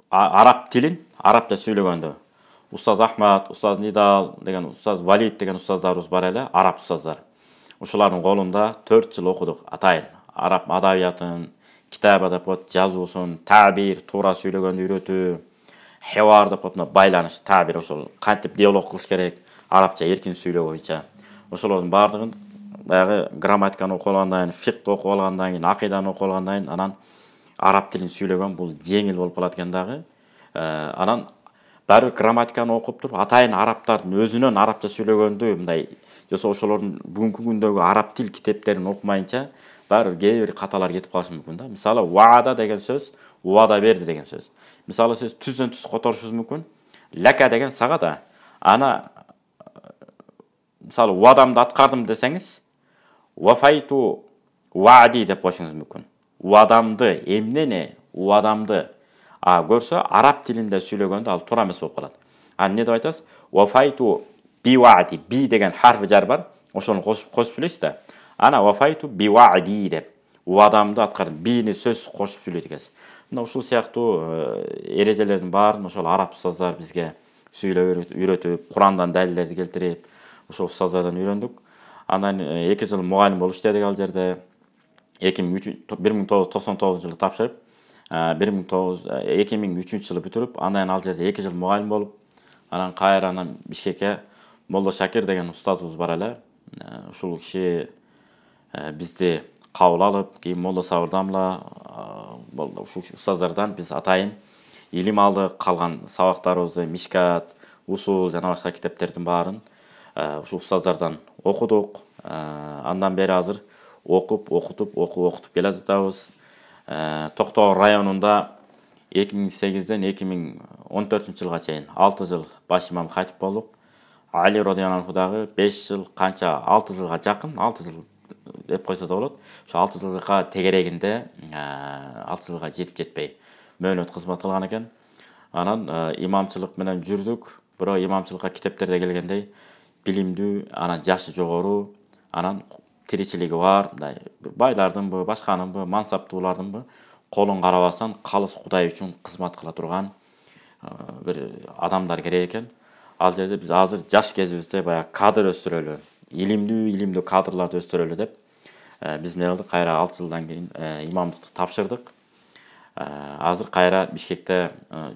Speaker 1: араб тилин арабча сүйлөгөндө устаз Ахмат, устаз Нидал деген, устаз Валид деген устаздарыбыз бар эле, араб устаздар. ушулардын колунда 4 жыл окудук атайын. Араб адабиятын, китап адабият жазуусун, табир, туура сүйлөгөндү үйрөтүү, хевар деп коет, байланыш, табир, ошол кантип диалог кылыш керек, арабча эркин сүйлөө боюнча. Ошолордун баардыгын баягы грамматиканы окуп алгандан кийин, фикты окуп алгандан кийин, акыйданы окуп алгандан кийин, анан араб тилин сүйлөгөн бул жеңил болуп калат экен дагы. Анан баары грамматиканы окуп туруп, атайын арабтардын өзүнөн арабча сүйлөгөндү мындай ошолордун бүгүнкү күндөгү араб тил китептерин окумайынча баары кээ бир каталар кетип калышы мүмкүн да. Мисалы, ваада деген сөз, убада берди деген сөз. Мисалы, сиз түздөн түз которушуңуз мүмкүн. Лака деген сага да. Ана мисалы, уадамды аткардым десеңиз, вафайту ваади деп коюшуңуз мүмкүн. Уадамды, эмнени, уадамды. Көрсө, араб тилинде сүйлөгөндө ал туура эмес болуп калат. Эмне деп айтасыз? Вафайту би ваади, би деген харфи жар бар. Ошону кошуп сүйлөйсүз да. Ана вафайту би ваади деп, уадамды аткардым, бини сөз кошуп сүйлөйт экенсиз. Мына ушул сыяктуу эрежелердин баарын ошол араб устаздар бизге сүйлөп үйрөтүп, Курандан далилдерди келтирип, ошол устаздардан үйрөндүк. Андан 2 жыл мугалим болуп иштедик ал жерде. 1999 жылы тапшырып, 2003 жылы бүтүрүп, андан ал жерде 2 жыл мугалим болуп, анан кайрадан Бишкекке Молдо Шакир деген устазыбыз бар эле. Ушул киши бизди кабыл алып, кийин Молдо Сабырдамла ушул устаздардан биз атайын илим алдык. Калган сабактарыбызды Мишкат, Усул жана башка китептердин баарын ушул устаздардан окудук. Андан бери азыр окутуп келе жатабыз. Токтогор районунда 2008-ден 2014 жылга чейин 6 жыл баш имам катип болдук. Али радияллаху анху дагы 5 жыл, канча 6 жылга жакын, 6 жыл деп койсо да болот. Ошо 6 жылга тегерегинде 6 жылга жетип-жетпей мөөнөт кызмат кылган экен. Анан имамчылык менен жүрдүк. Бирок имамчылыкка китептерде келгендей билимдүү, анан жашы жогору, анан тиричилиги бар, байлардынбы, башканынбы, мансаптуулардынбы колун карабастан калыс Кудай үчүн кызмат кыла турган бир адамдар керек экен. Ал жерде биз азыр жаш кезибизде баягы кадр өстүрөлү, илимдүү кадрларды өстүрөлү деп биз эмне кылдык, кайра 6 жылдан кийин имамдыкты тапшырдык. Азыр кайра Бишкекте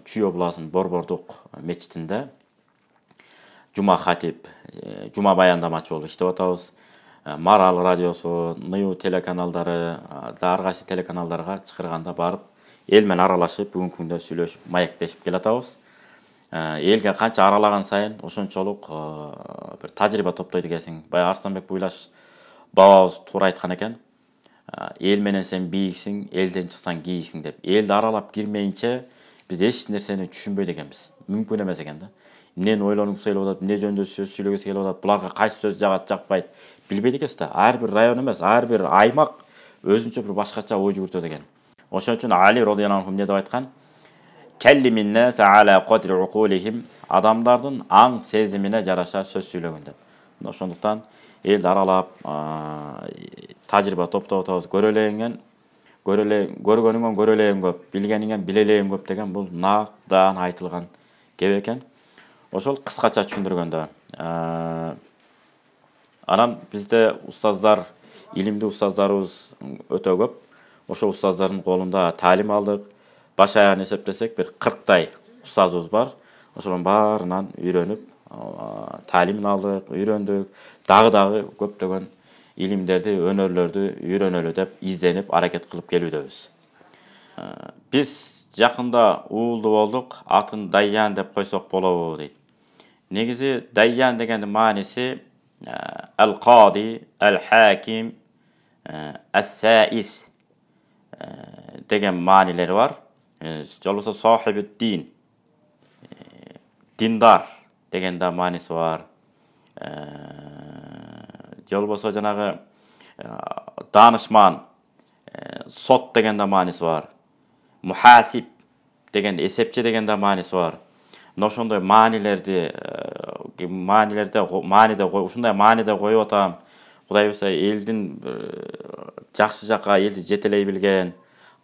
Speaker 1: Чүй областынын Борбордук мечитинде жума хатип, жума баяндамачы болуп иштеп атабыз. Марал радиосу, Нуу телеканалдары, ар кайсы телеканалдарга чакырганда барып, эл менен аралашып, бүгүнкү күндө сүйлөшүп, маектешип келатабыз. Элге канча аралаган сайын ошончолук бир тажрыйба топтойт экенсиң. Баягы Арстанбек Буйлаш бабабыз туура айткан экен. Эл менен сен бийиксиң, элден чыксаң кийиксиң деп. Элди аралап кирмейинче биз эч нерсени түшүнбөйт экенбиз. Мүмкүн эмес экен да. Эмнени ойлонгусу келип атат, эмне жөнүндө сөз сүйлөгүсү келип атат, буларга кайсы сөз жагат, жакпайт билбейт экенсиз да. Ар бир район эмес, ар бир аймак өзүнчө бир башкача ой жүгүртөт экен. Ошон үчүн Али радияллаху анху эмне деп айткан? Келлимин нас ала кадри укулихим, адамдардын аң сезимине жараша сөз сүйлөгөн деп. Ошондуктан элди аралап, тажрыйба топтоп атабыз, көргөнүңөн көрөлегиң көп, билгениңен билелегиң көп деген бул нактан айтылган кеп экен. Ошол кыскача түшүндүргөндө. Анан бизде устаздар, илимдүү устаздарыбыз өтө көп. Ошол устаздардын колунда таалим алдык. Баш аягын эсептесек бир 40тай устазыбыз бар. Ошолордун баарынан үйрөнүп, таалимин алдык, үйрөндүк. Дагы көптөгөн илимдерди, өнөрлөрдү үйрөнөлү деп изденип, аракет кылып келүүдөбүз. Биз жакында уулду болдук, атын Дайян деп койсок болобу дейт. Негизи Дайян дегендин мааниси ал-Кади, ал-Хаким, ас-Саис деген маанилери бар. Же болбосо сахибуд-дин, диндар деген да мааниси бар. Же болбосо жанагы данышман, сот деген да мааниси бар. Мухасиб деген эсепчи деген да мааниси бар. Ошондой ушундай мааниде коюп атам. Кудай буюрса элдин жакшы жакка элди жетелей билген,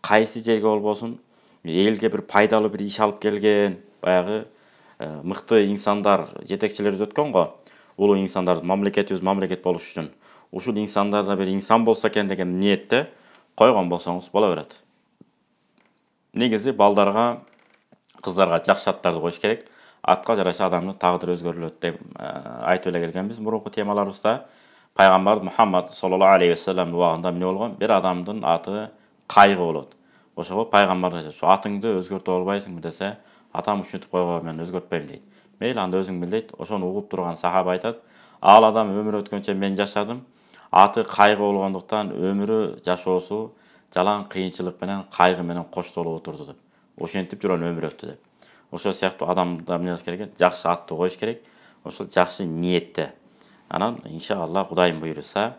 Speaker 1: кайсы жерге болбосун элге бир пайдалуу бир иш алып келген, баягы мыкты инсандар, жетекчилерибиз өткөн го. Улуу инсандар, мамлекетибиз мамлекет болуш үчүн ушул инсандарда бир инсан болсо экен деген ниетте койгон болсоңуз боло берет. Негизи балдарга, кыздарга жакшы аттарды коюш керек. Атка жараша адамдын тагдыры өзгөрүлөт деп айтып эле келгенбиз мурунку темаларыбызда. Пайгамбар Мухаммад саллаллаху алейхи ва саллам убагында эмне болгон? Бир адамдын аты кайгы болот. Ошого пайгамбар айтат, "Şu атыңды өзгөртө албайсыңбы?" десе, "Атам ушинтип койгон, мен өзгөртпөйм" дейт. Мейли, анда өзүң бил дейт. Ошону угуп турган сахаба айтат, "Ал адам өмүр өткөнчө мен жашадым. Аты кайгы болгондуктан өмүрү жашоосу жалаң кыйынчылык менен, кайгы менен коштолуп отурду" деп. Ошентип жүргөн өмүр өттү деп. Ошол сыяктуу адамда эмне кылыш керек? Жакшы атты коюш керек. Ошол жакшы ниетте. Анан иншалла Кудайым буйруса,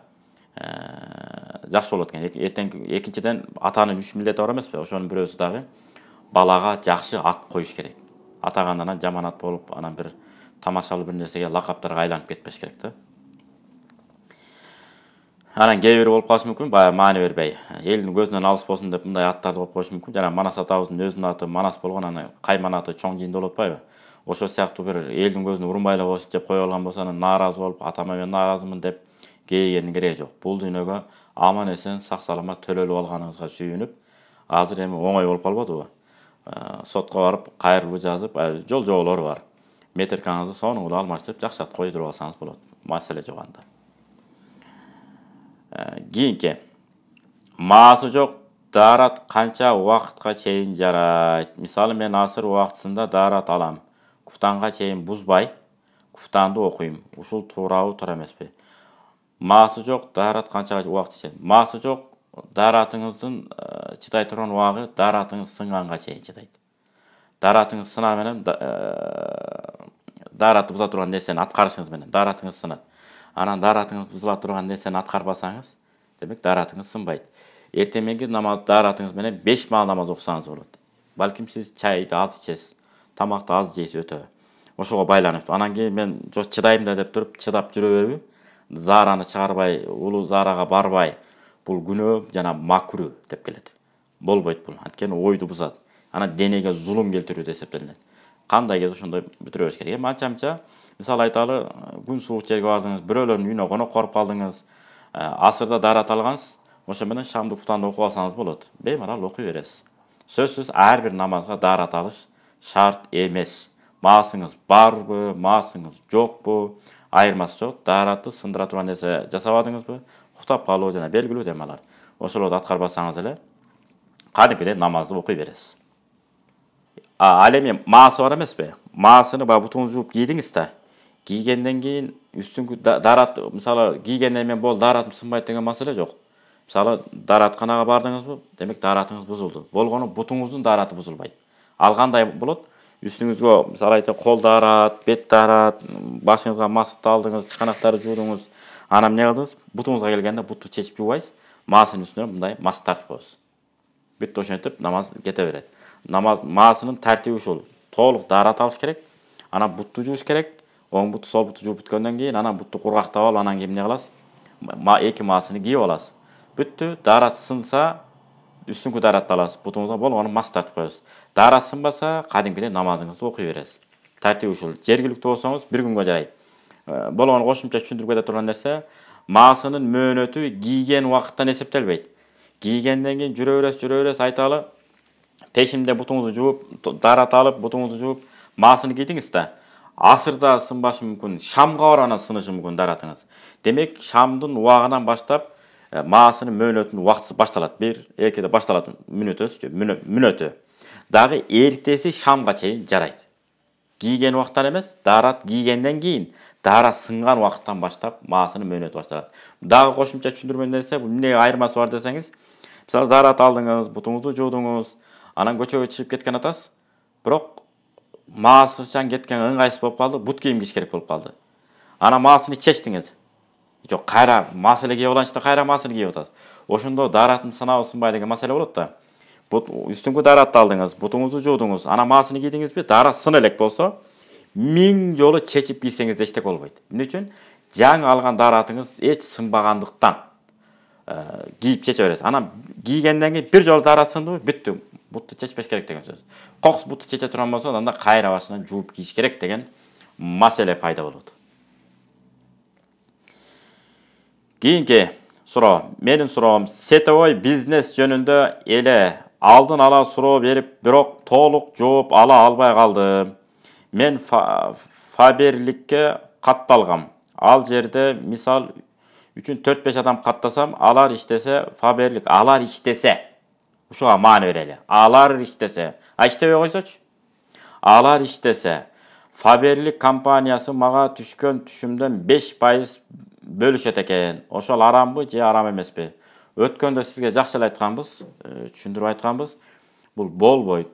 Speaker 1: жакшы болот экен. Экинчиден атанын 3 милдети бар эмеспи? Ошонун бирөөсү дагы балага жакшы ат коюш керек. Атагандан жаман ат болуп, анан бир тамашалуу бир нерсеге лакаптарга айланып кетпеш керек да. Анан кээ бири болуп калышы мүмкүн, баягы маани бербей, элдин көзүнөн алыс болсун деп мындай аттарды коюп коюшу мүмкүн. Жана Манас атабыздын өзүнүн аты Манас болгон, анан Кайман аты чоң жийинде болуп атпайбы? Ошол сыяктуу бир элдин көзүнө урунбай эле койсун деп коюп алган болсо, анан нааразы болуп, атама мен нааразымын деп кейгенин кереги жок. Бул дүйнөгө аман эсен, сак саламат төлөлүп алганыңызга сүйүнүп, азыр эми оңой болуп калбадыбы? Сотко барып, кайрылуу жазып, жол жоолору бар. Метеркаңызды сонуңду алмаштырып, жакшы ат койдуруп алсаңыз болот. Маселе жок анда. Кийинки маасы жок daarat канча убакытка чейин жарайт? Мисалы мен асыр убактысында daarat алам. Куфтанга чейин бузбай, куфтанды окуйм. Ушул туурабы, туура эмеспи? Маасы жок daarat канча убакыт чейин? Маасы жок daaratыңыздын чыдай турган убагы daaratыңыз сынганга чейин чыдайт. Daaratыңыз сына менен daaratты буза турган нерсени аткарышыңыз менен daaratыңыз сынат. Анан daaratыңыз бузула турган нерсени аткарбасаңыз, демек daaratыңыз сынбайт. Эртеменги намаз daaratыңыз менен 5 маал намаз окусаңыз болот. Балким сиз чайды аз ичесиз, тамакты аз жейсиз өтө. Ошого байланыштуу. Анан кийин мен жок чыдайм да деп туруп чыдап жүрө берби? Заараны чыгарбай, улуу заарага барбай, бул күнөө жана макру деп келет. Болбойт бул. Анткени ойду бузат. Анан денеге зулум келтирүү деп эсептелет. Кандай кез ошондой бүтүрө бериш керек. Анча-мынча, мисалы айталы, күн суук жерге бардыңыз, бирөөлөрдүн үйүнө конок барып калдыңыз, асырда daarat алгансыз, ошо менен шамды куфтанда окуп алсаңыз болот. Беймарал окуй бересиз. Сөзсүз ар бир намазга daarat алыш шарт эмес. Маасыңыз барбы, маасыңыз жокпу, айырмасы жок. Daaratты сындыра турган нерсе жасабадыңызбы, уктап калуу жана белгилүү темалар. Ошолорду аткарбасаңыз эле кадимкидей намазды окуй бересиз. Ал эми маасы бар эмеспи? Маасыны баягы бутуңузду жууп кийдиңиз да. Кийгенден кийин үстүңкү daarat, мисалы кийгенден мен бол daaratым сынбайт деген маселе жок. Мисалы daaratканага бардыңызбы, демек daaratыңыз бузулду. Болгону бутуңуздун daarаты бузулбайт. Ал кандай болот? Үстүңүзгө мисалы айтып кол daarat, бет daarat, башыңызга масты алдыңыз, чыканактарды жуудуңуз, анан эмне кылдыңыз? Бутуңузга келгенде бутту чечип жуубайсыз, маасынын үстүнө мындай мас тартып коесуз. Бүттү, ошентип намаз кете берет. Намаз маасынын тартиби ушул. Толук daarat алыш керек, анан бутту жууш керек. Оң буту, сол буту жууп бүткөндөн кийин анан бутту кургактап алып, анан кийин эмне кыласыз? Эки маасыны кийип аласыз. Бүттү, daarat сынса, үстүңкү daaratты аласыз, бутуңузга болгону мас тартып коесуз. Daarat сынбаса, кадимкидей намазыңызды окуй бересиз. Тартиби ушул. Жергиликтүү болсоңуз бир күнгө жарайт. Болгону кошумча түшүндүрүп кете турган нерсе, маасынын мөөнөтү кийген убакыттан эсептелбейт. Кийгенден кийин жүрө бересиз, айталы, пешимде бутуңузду жууп, daarat алып, бутуңузду жууп, маасыны кийдиңиз да. Асырда сынбашы мүмкүн, шамга барганда сынышы мүмкүн daaratыңыз. Демек, шамдын убагынан баштап маасынын мөөнөтүнүн убакыты башталат. 1-2 башталат мүнөтү. Дагы эртеси шамга чейин жарайт. Кийген убактан эмес, daarat кийгенден кийин, daarat сынган убакыттан баштап маасынын мөөнөтү башталат. Дагы кошумча түшүндүрмө нерсе, эмне айырмасы бар десеңиз, мисалы daarat алдыңыз, бутуңузду жуудуңуз, анан көчөгө чыгып кеткен атасыз. Бирок маасычан кеткен ыңгайсыз болуп калды, бут кийим кийиш керек болуп калды. Анан маасыны чечтиңиз. Жок, кайра маселе кийип алайынчы да кайра маасыны кийип атасыз. Ошондо daaratым сынабы сынбай деген маселе болот да. Үстүңкү daaratты алдыңыз, бутуңузду жуудуңуз, анан маасыны кийдиңизби, daarat сын элек болсо, 1000 жолу чечип кийсеңиз да эчтеке болбойт. Эмне үчүн? Жаңы алган daaratыңыз эч сынбагандыктан кийип чече бересиз. Анан кийгенден кийин бир жолу daarat сындыбы, бүттү. Бутту чечпеш керек деген сөз. Кокус бутту чече турган болсо, анда кайра башынан жууп кийиш керек деген маселе пайда болот. Keyinki суроо. Менин суроом сетевой бизнес жөнүндө эле алдын ала суроо берип, бирок толук жооп ала албай калдым. Мен фаберликке катталгам. Ал жерде мисал үчүн 4-5 адам каттасам, алар иштесе, фаберлик алар иштесе. Ушуга маани берели. Алар иштесе. Иштебей койсочу. Алар иштесе. Фаберлик компаниясы мага түшкөн түшүмдөн 5% бөлүшөт экен. Ошол арамбы же арам эмеспи? Өткөндө сизге жакшы эле айтканбыз, түшүндүрүп айтканбыз. Бул болбойт.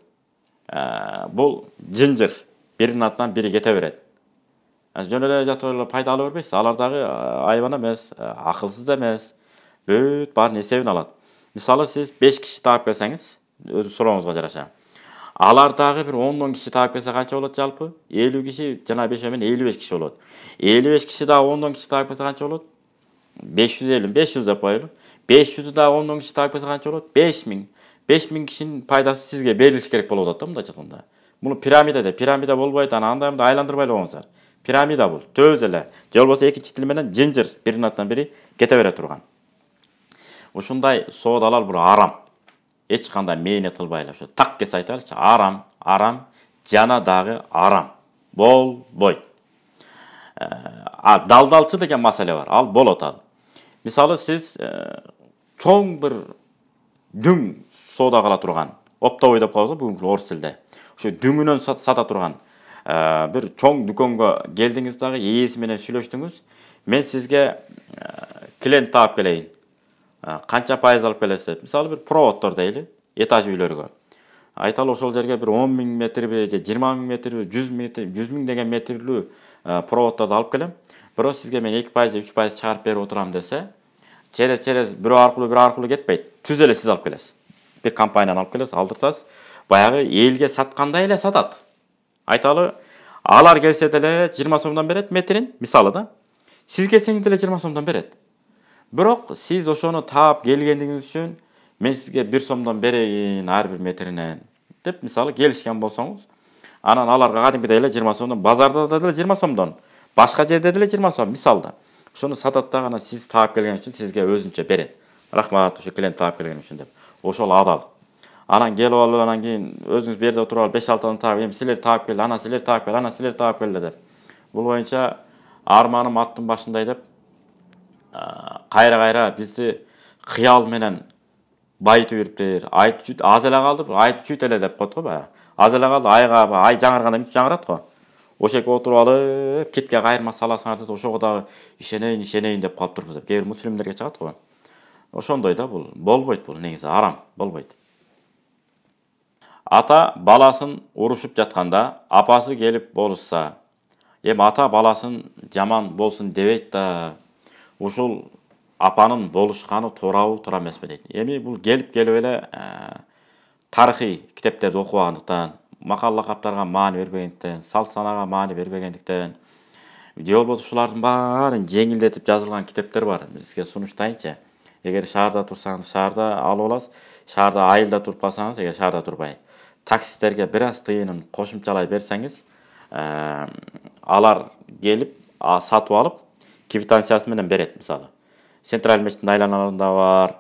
Speaker 1: Бул жынжыр. Биринин атынан бири кете берет. Жөн эле жатып эле пайда ала бербейсиз. Алар дагы айбан эмес, акылсыз эмес. Бүт баарын эсебин алат. Мисалы сиз 5 киши таап келсеңиз, өзү сурооңузга жараша. Алар дагы бир 10 киши таап келсе канча болот жалпы? 50 киши, жана 5 менен 55 киши болот. 55 киши дагы 10 киши таап келсе канча болот? 550, 500 деп коелу. 500 дагы 10 киши таап келсе канча болот? 5000. 5000 кишинин пайдасы сизге берилиш керек болуп атат да мындайча айтканда. Муну пирамида болбойт, андай айландырбай эле коңуздар. Пирамида бул, төз эле. Же болбосо экинчи тил менен жынжыр, биринин атынан бири кете бере турган. Ушундай соодалар бул арам. Эч кандай мээне кылбай эле ошо так кесе айтайлычы. Арам, жана дагы арам. Болбойт. Далдалчы деген маселе бар. Ал болот ал. Мисалы сиз чоң бир дүң соода кыла турган. Оптовый деп коебуз бүгүнкү орус тилде. Ошо дүңүнөн сата турган бир чоң дүкөнгө келдиңиз дагы ээси менен сүйлөштүңүз. Мен сизге клиент таап келейин. Канча пайыз алып келесиз деп. Мисалы бир проводдор дейли, этаж үйлөргө. Айталы ошол жерге бир 10 000 метрби же 20 000 метрби, 100 000 деген метрлүү проводдорду алып келем. Бирок сизге мен 2% же 3% чыгарып берип отурам десе, через бирөө аркылуу кетпейт. Түз эле сиз алып келесиз. Бир компанияны алып келесиз, алдыртасыз. Баягы элге саткандай эле сатат. Айталы, алар келсе деле 20 сомдон берет метрин, мисалы да. Сиз келсеңиз деле 20 сомдон берет. Бирок сиз ошону таап келгендигиңиз үчүн мен сизге 1 сомдон берейин ар бир метринен деп мисалы келишкен болсоңуз, анан аларга кадимкидей эле 20 сомдон, базарда деле 20 сомдон, башка жерде деле 20 сом мисалда. Ошону сатат да анан сиз таап келген үчүн сизге өзүнчө берет. Рахмат, ошо клиент таап келген үчүн деп. Ошол адал. Анан келип алып, анан кийин өзүңүз бу жерде отуруп алып 5-6 адам таап, эми силер таап кел, анан силер таап кел, анан силер таап келди деп. Бул боюнча арманым аттын башындай деп кайра бизди кыял менен байытып жүрүптүр. Айтып аз эле калды, айтып чүйт эле деп коет го баягы. Аз эле калды, ай жаңырганда эмне жаңырат го. Ошеке отуруп алып, кетке кайырма саласыңар деп ошого дагы ишенейин деп калып турбуз деп. Кээ бир мусулмендерге чыгат го. Ошондой да бул. Болбойт бул негизи арам, болбойт. Ата баласын урушуп жатканда, апасы келип болушса, эми ата баласын жаман болсун дебейт да. Ушул апанын болушканы туурабы, туура эмеспи дейт. Эми бул келип эле тарыхый китептерди окубагандыктан, макал лакаптарга маани бербегендиктен, салт санага маани бербегендиктен, же болбосо ушулардын баарын жеңилдетип жазылган китептер бар. Бизге сунуштайынчы. Эгер шаарда турсаңыз, шаарда алып аласыз. Шаарда айылда туруп калсаңыз, эгер шаарда турбай, таксисттерге бир аз тыйынын кошумчалай берсеңиз, алар келип сатып алып, квитанциясы менен берет мисалы. Централь мечиттин айланаларында бар,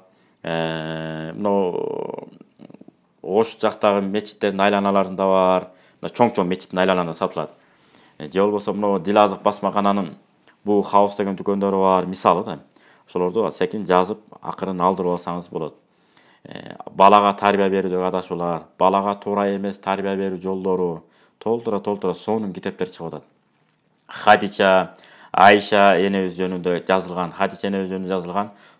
Speaker 1: Ош жактагы мечиттердин айланаларында бар, чоң мечиттин айланаларында сатылат. Же болбосо Дилазык басмакананын бу хаус деген дүкөндөрү бар, мисалы да. Ошолорду секин жазып, акырын алдырып алсаңыз болот. Балага тарбия берүүдөгү адашуулар, балага туура эмес тарбия берүү жолдору толтура сонун китептер чыгып атат. Хадича, Айша энебиз жөнүндө жазылган,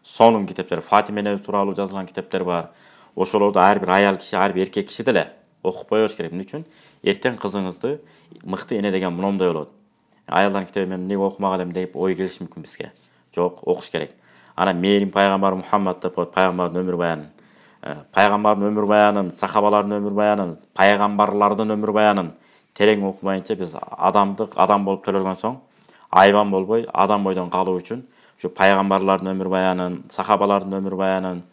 Speaker 1: сонун китептер, Фатима энебиз тууралуу жазылган китептер бар. Ошолорду ар бир аял киши, ар бир эркек киши деле окуп коюш керек. Эмне үчүн? Эртең кызыңызды мыкты эне деген мындай болот. Аялдардын китебин мен эмнеге окумак элем деп ой келиши мүмкүн бизге. Жок, окуш керек. Анан менин пайгамбар Мухаммад деп коет, пайгамбардын өмүр баянын. Пайгамбардын өмүр баянын, сахабалардын өмүр баянын, пайгамбарлардын өмүр баянын терең окумайынча биз адам болуп төлөлгөн соң айбан болбой, адам бойдон калуу үчүн ушу пайгамбарлардын өмүр баянын, сахабалардын өмүр баянын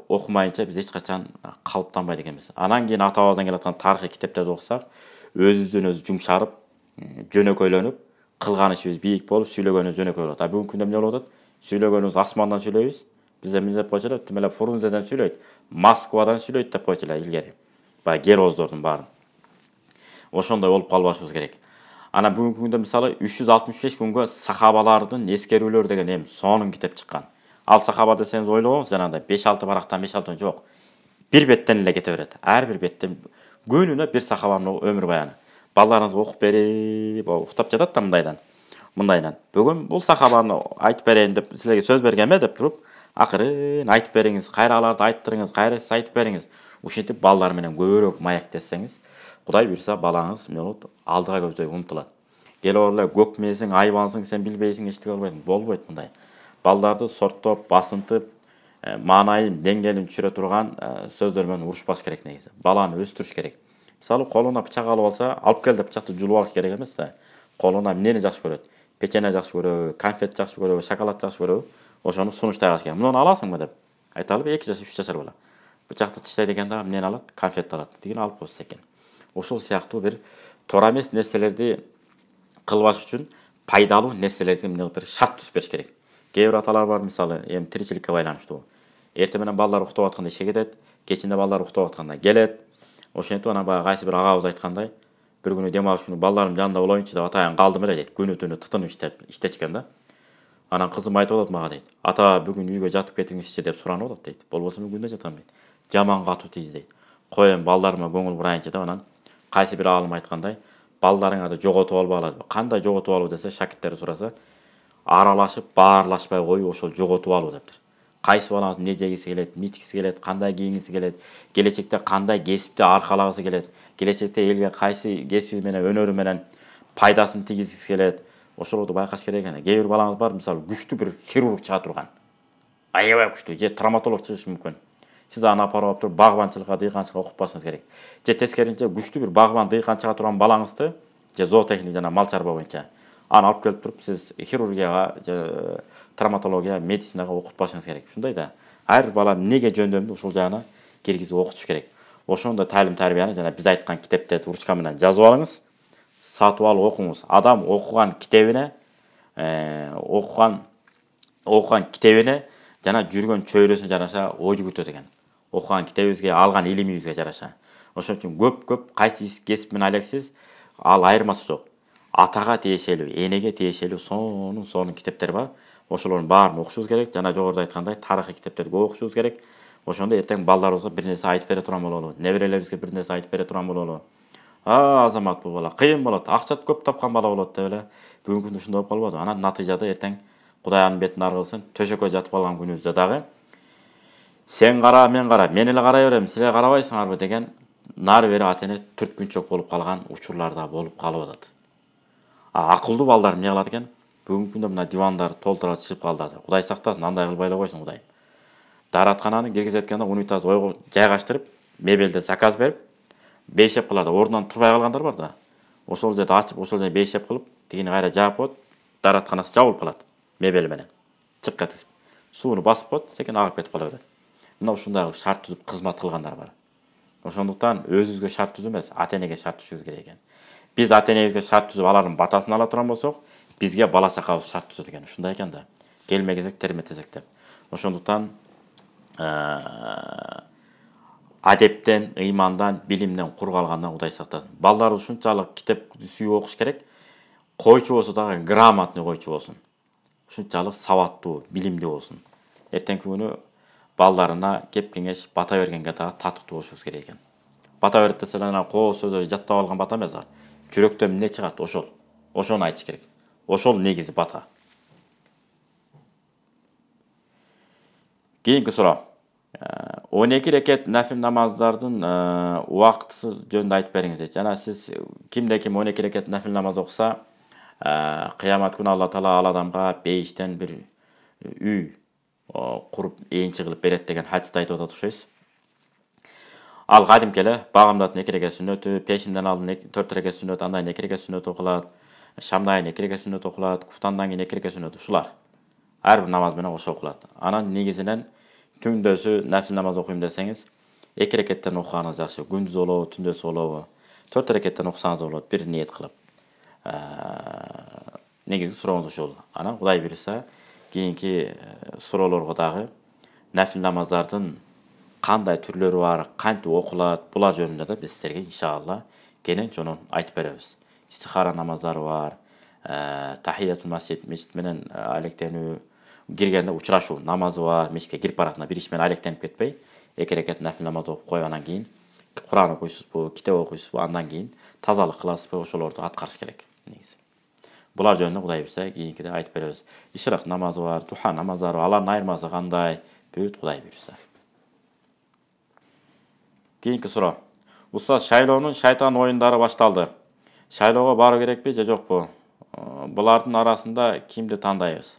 Speaker 1: окумайынча биз эч качан калыптанбайт экенбиз. Анан кийин ата-бабадан келаткан тарыхый китептерди окусак, өзүбүздөн өзү жумшарып, жөнөкөйлөнүп, кылган ишибиз бийик болуп, сүйлөгөнүбүз жөнөкөй болот. Бүгүнкү күндө эмне болуп атат? Сүйлөгөнүбүз асмандан сүйлөйбүз. Бизде эмне деп койчу эле, тим эле Фрунзеден сүйлөйт, Москвадан сүйлөйт деп койчу эле илгери. Баягы героздордун баарын. Ошондой болуп калбашыбыз керек. Ана бүгүнкү күндө мисалы 365 күнгө сахабалардын эскерүүлөрү деген эми сонун китеп чыккан. Ал сахаба десеңиз ойлогоңуз, жанагындай 5-6 барактан 5-6 жок. Бир беттен эле кете берет. Ар бир беттен күнүнө bir сахабанын өмүр баяны. Балдарыңызга окуп берип, уктап жатат да мындайдан. Бүгүн бул сахабаны айтып берейин деп силерге сөз бергенме деп туруп, акырын айтып бериңиз, кайраларды айттырыңыз, кайра сиз айтып бериңиз. Ушинтип балдар менен көбүрөөк маектесеңиз, Кудай буйрса балаңыз эмне болот? Алдыга көздөй умтулат. Келип эле көк мээсиң, айбансың, сен билбейсиң, эчтеке болбойт мындай. Балдарды сорттоп, басынтып, маанайын, деңгээлин түшүрө турган сөздөр менен урушпаш керек негизи. Баланы өстүрүш керек. Мисалы, колуна бычак алып алса, алып кел деп бычакты жулуп алыш керек эмес да. Колуна эмнени жакшы көрөт? Печенье жакшы көрөбү, конфет жакшы көрөбү, шоколад жакшы көрөбү? Ошону сунуштай алыш керек. Муну аласыңбы деп айталып, 2 жаш, 3 жашар бала. Бычакты тиштейт экен да, эмнени алат? Конфет алат. Деген алып койсо экен. Ошол сыяктуу бир туура эмес нерселерди кылбаш үчүн пайдалуу нерселерди эмне кылып бериш, шарт түзүп бериш керек. Кээ бир аталар бар, мисалы, эми тиричиликке байланыштуу. Эртең менен балдар уктап атканда ишке кетет, кечинде балдар уктап атканда келет. Ошентип анан баягы кайсы бир агабыз айткандай, бир күнү дем алыш күнү балдарым жанында болоюнчу деп атайын калдым эле дейт. Күнү түнү тытынып иштечкен да. Анан кызым айтып атат мага дейт. Ата, бүгүн үйгө жатып кетиңизчи деп суранып атат дейт. Болбосо мен күндө жатам дейт. Жаман катуу тийди дейт. Кой эми балдарыма көңүл бурайынчы деп анан кайсы бир аалым айткандай, балдарыңарды жоготуп албагыла. Кандай жоготуп алуу десе, шакирттери сураса, аралашып, баарлашпай коюу ошол жоготуп алуу дептир. Кайсы балаңыз эмне жегиси келет, эмне ичкиси келет, кандай кийингиси келет, келечекте кандай кесипти аркалагысы келет, келечекте элге кайсы кесиби менен, өнөрү менен пайдасын тийгизгиси келет. Ошолорду байкаш керек экен. Кээ бир балаңыз бар, мисалы, күчтүү бир хирург чыга турган. Аябай күчтүү, же травматолог чыгышы мүмкүн. Сиз аны апарып туруп багбанчылыкка, дыйканчылыкка окутпашыңыз керек. Же тескерисинче күчтүү бир багбан, дыйкан чыга турган балаңызды, же зоотехник жана мал чарба боюнча аны алып келип туруп, сиз хирургияга, же травматология, медицинага окутпашыңыз керек. Ушундай да. Ар бир бала эмнеге жөндөмдүү ушул жагына киргизип окутуш керек. Ошондой талим тарбияны жана биз айткан китептерди ручка менен жазып алыңыз, сатып алып окуңуз. Адам окуган китебине, жана жүргөн чөйрөсүнө жараша ой жүгүртөт экен. Окуган китебибизге, алган илимибизге жараша. Ошон үчүн көп кайсы кесип менен алексиз, ал айырмасы жок. Атага тиешелүү, энеге тиешелүү сонун китептер бар. Ошолордун баарын окушубуз керек. Жана жогоруда айткандай, тарыхый китептерди көп окушубуз керек. Ошондо эртең балдарыбызга бир нерсе айтып бере турган бололу, неберелерибизге бир нерсе айтып бере турган бололу. Азамат бул бала кыйын болот, акча көп тапкан бала болот деп эле бүгүнкү күндө ушундай болуп калбады. Анан натыйжада эртең Кудай анын бетин ары кылсын, төшөккө жатып калган күнүбүздө дагы сен кара, мен эле карай берем, силер карабайсыңарбы деген нары бери атене түрткүнчөк болуп калган учурлар да болуп калып атат. Акылдуу балдар эмне кылат экен? Бүгүнкү күндө мына дивандар толтура чыгып калды азыр. Кудай сактасын, андай кылбай эле койсун Кудай. Даараткананы киргизет эткенде унитаз ойго жайгаштырып, мебелде заказ берип, бейшеп кылат. Ордунан турбай калгандар бар да. Ошол жерде ачып, ошол жерде бейшеп кылып, тигини кайра жаап коет, дааратканасы жабылып калат мебели менен. Чыкка тизип, сууну басып коет, секен агып кетип кала берет. Мына ушундай кылып шарт түзүп кызмат кылгандар бар. Ошондуктан өзүбүзгө шарт түзүү эмес, ата-энеге шарт түзүбүз керек экен. Биз ата-энебизге шарт түзүп алардын батасын ала турган болсок, бизге бала чакабыз шарт түзөт экен. Ушундай экен да. Келме-кезек терметесек деп. Ошондуктан адептен, ыймандан, билимден кур калгандан Кудай сактасын. Балдар ушунчалык китеп сүйүп окуш керек. Койчу болсо дагы грамотный койчу болсун. Ушунчалык сабаттуу, билимдүү болсун. Эртеңки күнү балдарына кеп кеңеш бата бергенге дагы татыктуу болушубуз керек экен. Бата берет десе эле коо сөздөрдү жаттап алган бата эмес. Жүрөктөн эмне чыгат ошол. Ошону айтыш керек. Ошол негизи бата. Кийинки суроо. 12 рекет нафил намаздардын убактысы жөнүндө айтып бериңиз дейт. Жана сиз кимде-ким 12 рекет нафил намаз окуса, кыямат күнү Алла Таала ал адамга бейиштен бир үй куруп ээнчи кылып берет деген хадисти айтып атат окшойсуз. Ал кадимки эле багымдатын 2 рекет сүннөтү, пешимден алдын 4 рекет сүннөт, андан 2 рекет сүннөт окулат, шамдан 2 рекет сүннөт окулат, куфтандан кийин 2 рекет сүннөт, ушулар. Ар бир намаз менен ошо окулат. Анан негизинен түндөсү нафил намаз окуйм десеңиз, 2 рекеттен окуганыңыз жакшы. Күндүз болобу, түндөсү болобу. 4 рекеттен окусаңыз болот, бир ниет кылып. Негизги сурооңуз ошол. Анан Кудай буйрса, кийинки суроолорго дагы нафил намаздардын кандай түрлөрү бар, кантип окулат, булар жөнүндө да биз силерге иншалла кенен чонун айтып беребиз. Истихара намаздары бар, тахиятул масжид, мечит менен алектенүү, киргенде учурашуу намазы бар. Мечитке кирип баратында бир иш менен алектенип кетпей, эки рекет нафил намаз окуп коюп анан кийин Кур'ан окуйсузбу, китеп окуйсузбу, андан кийин тазалык кыласызбы, ошолорду аткарыш керек негизи. Булар жөнүндө Кудай буйрса кийинкиде айтып беребиз. Ишрак намазы бар, духа намаздары, алардын айырмасы кандай? Бүт Кудай буйрса. Кийинки суроо. Устаз, шайлоонун шайтан оюндары башталды. Шайлоого баруу керекпи же жокпу? Булардын арасында кимди тандайбыз?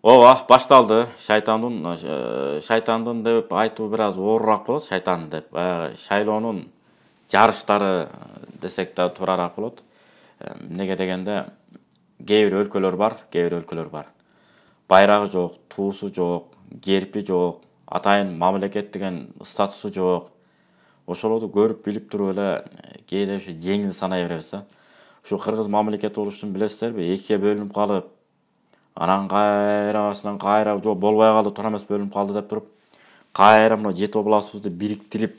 Speaker 1: Ооба, башталды. Шайтандын деп айтуу бир аз оорураак болот, шайтан деп. Шайлоонун жарыштары десек да туурараак болот. Эмнеге дегенде кээ бир өлкөлөр бар. Байрагы жок, туусу жок, герпи жок, атайын мамлекет деген статусу жок. Ошолорду көрүп билип туруп эле кээде ушу жеңил санай беребиз да. Ушу кыргыз мамлекети болушун билесиздерби? Экиге бөлүнүп калып, анан кайра жок болбой калды, туура эмес бөлүнүп калды деп туруп, кайра мына жети областыбызды бириктирип,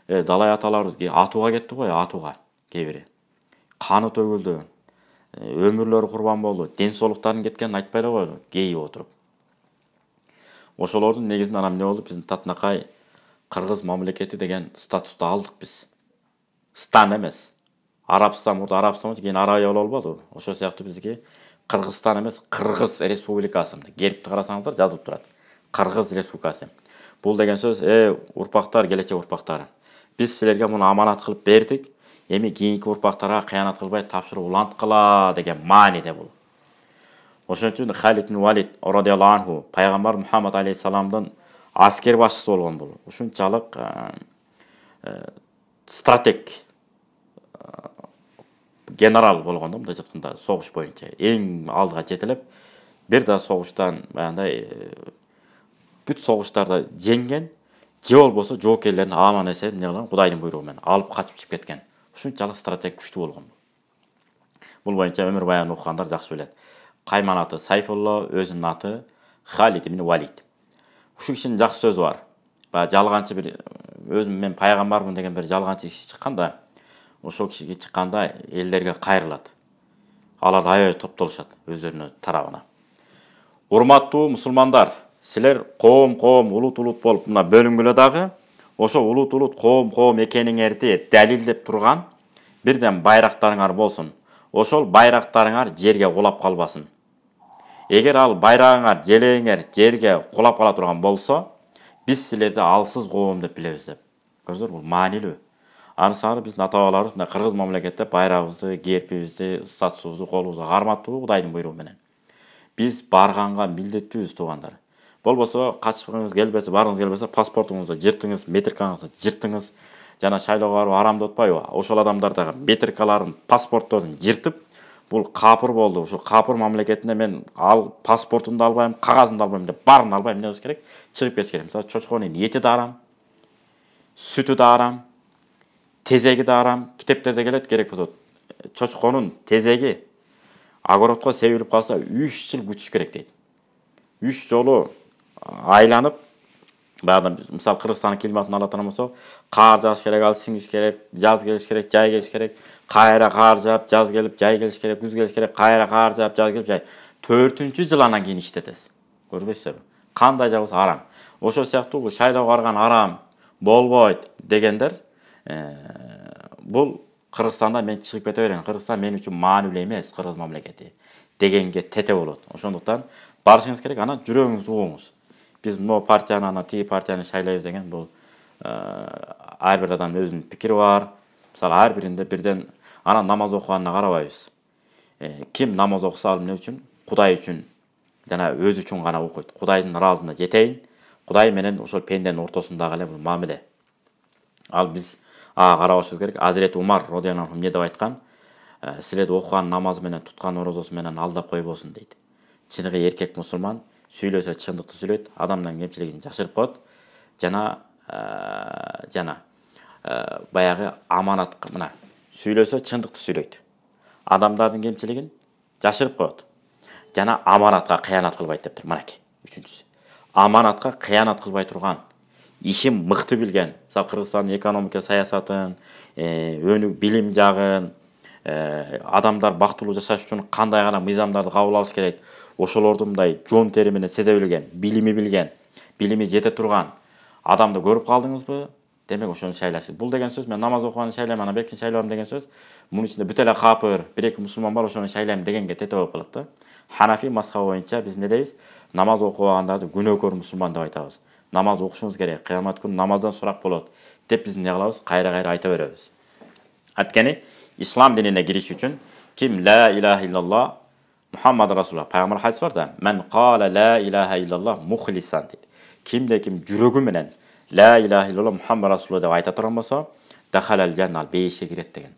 Speaker 1: далай аталарыбыз атууга кетти го, атууга кээ бири. Каны төгүлдү, өмүрлөрү курбан болду, ден соолуктарын кеткенин айтпай эле коелу, кейип отуруп. Ошолордун негизинде анан эмне болду? Биздин татынакай кыргыз мамлекети деген статусту алдык биз. Стан эмес. Арабстан, мурда Арабстан болчу, кийин Арабия боло болбоду. Ошол сыяктуу биздики Кыргызстан эмес, Кыргыз Республикасы. Гербти карасаңыздар жазылып турат. Кыргыз Республикасы. Бул деген сөз, урпактар, келечек урпактары. Биз силерге муну аманат кылып бердик. Эми кийинки урпактарга кыянат кылбай тапшырып уланткыла деген мааниде бул. Ошон үчүн Халид ибн Валид радыйаллаху анху пайгамбар Мухаммад алейхиссаламдын аскер башчысы болгон бул. Ушунчалык стратег генерал болгон да, мындай жатканда согуш боюнча эң алдыга жетелеп, бир да согуштан баягындай бүт согуштарда жеңген, же болбосо жоокерлерин аман эсен эмне кылган, Кудайдын буйругу менен алып качып чыгып кеткен. Ушунчалык стратег күчтүү болгон. Бул боюнча өмүр баягын окугандар жакшы билет. Кайман аты Сайфулла, өзүнүн аты Халид ибн Валид. Ушу кишинин жакшы сөзү бар. Баягы жалганчы бир өзүм мен пайгамбармын деген бир жалганчы киши чыкканда, ошол кишиге чыкканда элдерге кайрылат. Алар аябай топтолушат өздөрүнө тарабына. Урматтуу мусулмандар, силер коом, улут болуп мына бөлүнгүлө дагы, ошол улут, коом экениңерди далилдеп турган бирден байрактарыңар болсун. Ошол байрактарыңар жерге кулап калбасын. Эгер ал байрагыңар, желегиңер жерге кулап кала турган болсо, биз силерди алсыз коом деп билебиз деп. Көрдүңөр, бул маанилүү. Анысары биздин ата-бабаларыбыз мына кыргыз мамлекетте байрагыбызды, герпибизди, статусубузду колубузга карматтуу Кудайдын буйругу менен. Биз барганга милдеттүүбүз туугандар. Болбосо качкыңыз келбесе, барыңыз келбесе, паспортуңузду жыртыңыз, метрикаңызды жыртыңыз. Жана шайлоого баруу арам деп атпайбы? Ошол адамдар дагы метрикаларын, паспортторун жыртып, бул капыр болду. Ошо капыр мамлекетинде мен паспортун албайм, кагазын албайм деп баарын албайм, эмне кылыш керек? Чыгып кетиш керек. Мисалы, чочконун эти да арам, сүтү да арам, тезеги да арам. Китептерде келет, керек болсо чочконун тезеги огородко себилип калса 3 жыл күтүш керек дейт. 3 жолу айланып, баягы мисалы Кыргызстандын климатын алатан болсо, кар жааш керек, ал сиңиш керек, жаз келиш керек, жай келиш керек, кайра кар жаап, жаз келип, жай келиш керек, күз келиш керек, кайра кар жаап, жаз келип, жай. 4-чү жыл анан кийин иштетесиз. Көрбөйсүзбү? Кандай жагыбыз арам. Ошол сыяктуу бул шайлоого барган арам, болбойт дегендер, бул Кыргызстанда мен чыгып кете берем. Кыргызстан мен үчүн маанилүү эмес, Кыргыз мамлекети дегенге тете болот. Ошондуктан барышыңыз керек, анан жүрөгүңүздү угуңуз. Биз мына партияны, анан тиги партияны шайлайбыз деген бул ар бир адамдын өзүнүн пикири бар. Мисалы, ар биринде бирден анан намаз окуганына карабайбыз. Ким намаз окуса, ал эмне үчүн? Кудай үчүн жана өзү үчүн гана окуйт. Кудайдын ыраазына жетейин. Кудай менен ошол пенденин ортосундагы эле бул мамиле. Ал биз карабашыбыз керек. Азирети Умар радыйаллаху анху эмне деп айткан? Силерди окуган намазы менен, туткан орозосу менен алдап койбосун дейт. Чыныгы эркек мусулман сүйлөсө чындыкты сүйлөйт, адамдын кемчилигин жашырып коет, жана баягы аманат сүйлөсө чындыкты сүйлөйт. Адамдардын кемчилигин жашырып коет. жана аманатка кыянат кылбайт деп тур. Манеки үчүнчүсү. Аманатка кыянат кылбай турган, ишин мыкты билген. Мисалы Кыргызстандын экономика саясатын, өнүк билим жагын, адамдар бактылуу жашаш үчүн кандай гана мыйзамдарды кабыл алыш керек, ошолорду мындай жон тери менен сезе билген, билими жете турган адамды көрүп калдыңызбы? Демек ошону шайлайсыз. Бул деген сөз мен намаз окуганы шайлайм, анан беркин шайлабам деген сөз. Мунун ичинде бүт эле капыр, бир-эки мусулман бар, ошону шайлайм дегенге тете болуп калат да. Ханафи мазхабы боюнча биз не дейбиз? Намаз окубагандарды күнөөкөр мусулман деп айтабыз. Намаз окушуңуз керек, кыямат күнү намаздан сурак болот деп биз эмне кылабыз? Кайра-кайра айта беребиз. Анткени ислам динине кириш үчүн ким ла илаха иллаллах Muhammed Rasulullah. Peygamber hadis var da men qala la ilahe illallah muhlisan deydi. Kimde kim жүрөгү менен la ilahe illallah Muhammed Rasulullah деп айта турган болсо, дахалал жаннал бейишке кирет деген.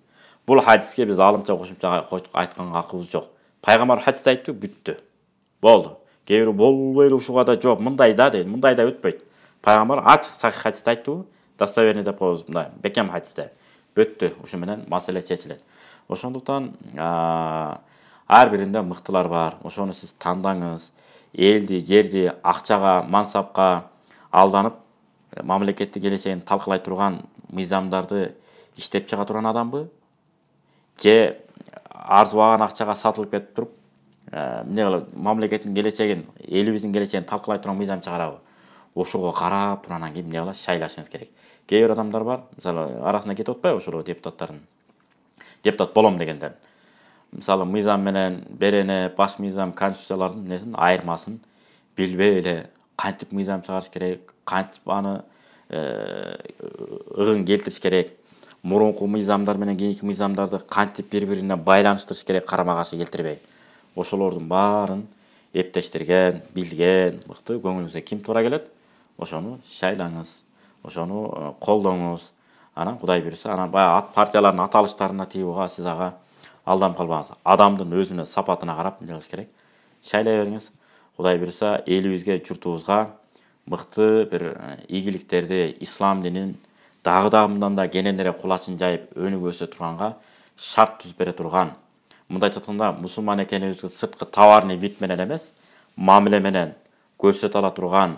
Speaker 1: Бул хадиске биз алымча кошумча айтканга акыбыз жок. Пайгамбар хадисте айтты, бүттү. Болду. Кээ бирөө болбойт ушуга да жок, мындай да дейт, мындай да өтпөйт. Пайгамбар ачык сахih хадисте айтты, достоверный деп коебуз мындай, бекем хадисте. Бүттү, ушу менен маселе чечилет. Ошондуктан ар биринде мыктылар бар. Ошону сиз тандаңыз. Элди, жерди, акчага, мансапка алданып, мамлекеттик келечегин талкылай турган мыйзамдарды иштеп чыга турган адамбы? Же арзубаган акчага сатылып кетип туруп, эмне кылып, мамлекеттин келечегин, элибиздин келечегин талкылай турган мыйзам чыгарабы? Ошого карап туруп анан кийин эмне кыласыз? Шайлашыңыз керек. Кээ бир адамдар бар, мисалы, арасына кетип атпайбы ошол депутаттардын? Депутат болом дегендер. Мисалы мыйзам менен берене, баш мыйзам, конституциялардын несин айырмасын билбей эле кантип мыйзам чыгарыш керек, кантип аны ыгын келтириш керек, мурунку мыйзамдар менен кийинки мыйзамдарды кантип бири-бирине байланыштырыш керек, карама-каршы келтирбей. Ошолордун баарын эптештирген, билген, мыкты көңүлүңүзгө ким туура келет, ошону шайлаңыз, ошону колдоңуз. Анан Кудай буйрса, анан баягы партиялардын аталыштарына тийип сиз ага алданып калбаңыз. Адамдын өзүнө, сапатына карап эмне кылыш керек? Шайлай бериңиз. Кудай буйрса, элибизге, журтубузга мыкты бир ийгиликтерди, ислам динин дагы мындан да кененирээк кулачын жайып өнүгүп өсө турганга шарт түзүп бере турган. Мындайча айтканда, мусулман экенибизди сырткы товарный вид менен эмес, мамиле менен көрсөтө ала турган,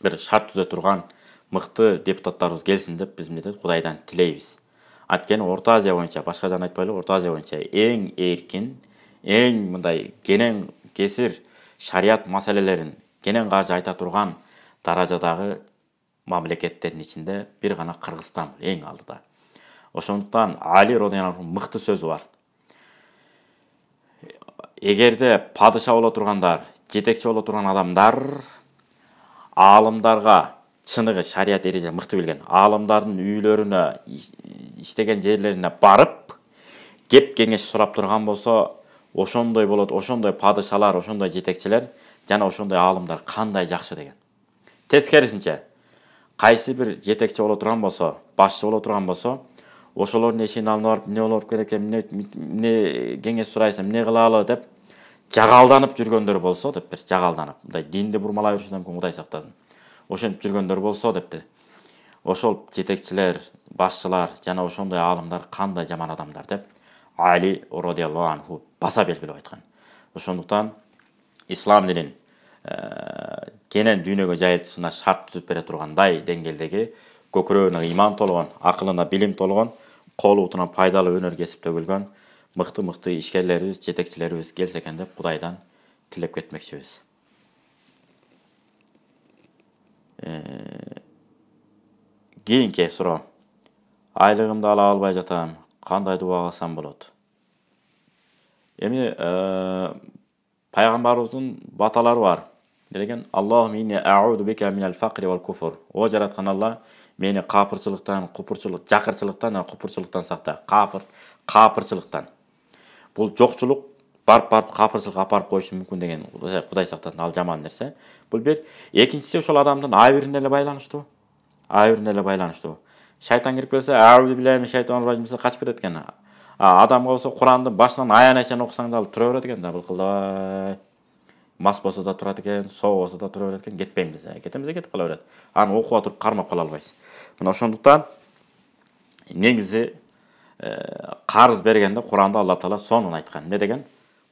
Speaker 1: бир шарт түзө турган мыкты депутаттарыбыз келсин деп биз эмне дейбиз? Кудайдан тилейбиз. Анткени Орто Азия боюнча, башка жагын айтпайлы, Орто Азия боюнча эң эркин, эң мындай кенен кесир шарият маселелерин кенен кажы айта турган даражадагы мамлекеттердин ичинде бир гана Кыргызстан эң алдыда. Ошондуктан Али радыйаллаху анху мыкты сөзү бар. Эгерде падыша боло тургандар, жетекчи боло турган адамдар аалымдарга чыныгы шарият эреже мыкты билген аалымдардын үйлөрүнө, иштеген жерлерине барып, кеп кеңеш сурап турган болсо, ошондой болот, ошондой падышалар, ошондой жетекчилер жана ошондой аалымдар кандай жакшы деген. Тескерисинче, кайсы бир жетекчи боло турган болсо, башчы боло турган болсо, ошолордун эшигин алдына барып, эмне болуп керек экен, эмне кеңеш сурайсың, эмне кылалы деп жагалданып жүргөндөр болсо деп бир жагалданып, мындай динди бурмалай беришине мүмкүн, Кудай сактасын. Ошентип жүргөндөр болсо депти. Ошол жетекчилер, башчылар жана ошондой аалымдар кандай жаман адамдар деп Али радыйаллаху анху баса белгилеп айткан. Ошондуктан ислам динин кенен дүйнөгө жайылтышына шарт түзүп бере тургандай деңгээлдеги көкүрөгүнө иман толгон, акылына билим толгон, кол утуна пайдалуу өнөр кесип төгүлгөн мыкты ишкерлерибиз, жетекчилерибиз келсе экен деп Кудайдан тилеп кетмекчибиз. Кийинки суроо. Айлыгымды ала албай жатам. Кандай дуа кылсам болот? Эми пайгамбарыбыздын баталары бар. Деген Аллахум инни а'уду бика минал факри вал куфр. О жараткан Алла, мени капырчылыктан, купурчулук, жакырчылыктан жана купурчулуктан сакта. Капырчылыктан. Бул жокчулук барып капырчылыкка апарып коюшу мүмкүн деген Кудай сактасын, ал жаман нерсе. Бул бир. Экинчиси ошол адамдын айбирине эле байланыштуу. Шайтан кирип келсе, аузу биllahi шайтан ражим десе качып кетет экен. Адамга болсо Курандын башынан аяна чейин окусаң да тура берет экен да, былкылдай. Мас болсо да турат экен, соо болсо да тура берет экен, кетпейм десе, кетемиз кетип кала берет. Аны окуп туруп кармап кала албайсыз. Мына ошондуктан негизи карыз бергенде Куранда Алла Таала сонун айткан. Не деген?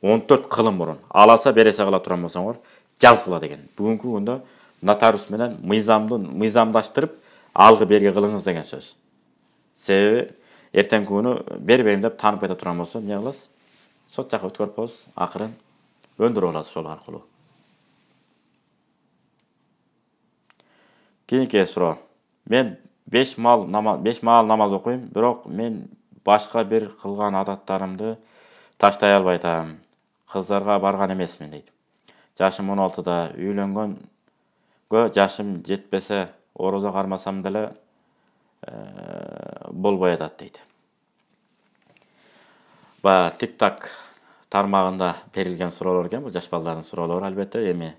Speaker 1: 14 кылым мурун аласа бересе кыла турган болсоңор жазыла деген. Бүгүнкү күндө нотариус менен мыйзамдаштырып алгы берги кылыңыз деген сөз. Себеби эртеңки күнү бербейм деп таанып кете турган болсо эмне кыласыз? Сот жакка өткөрүп коесуз, акырын өндүрүп аласыз ошол аркылуу. Кийинки суроо. Мен 5 маал намаз окуйм, бирок мен башка бир кылган адаттарымды таштай албай атам. Кыздарга барган эмесмин дейт. Жашым 16да, үйлөнгөнгө жашым жетпесе, орозо кармасам деле болбой атат дейт. Ба TikTok тармагында берилген суроолор экен, бул жаш балдардын суроолору албетте, эми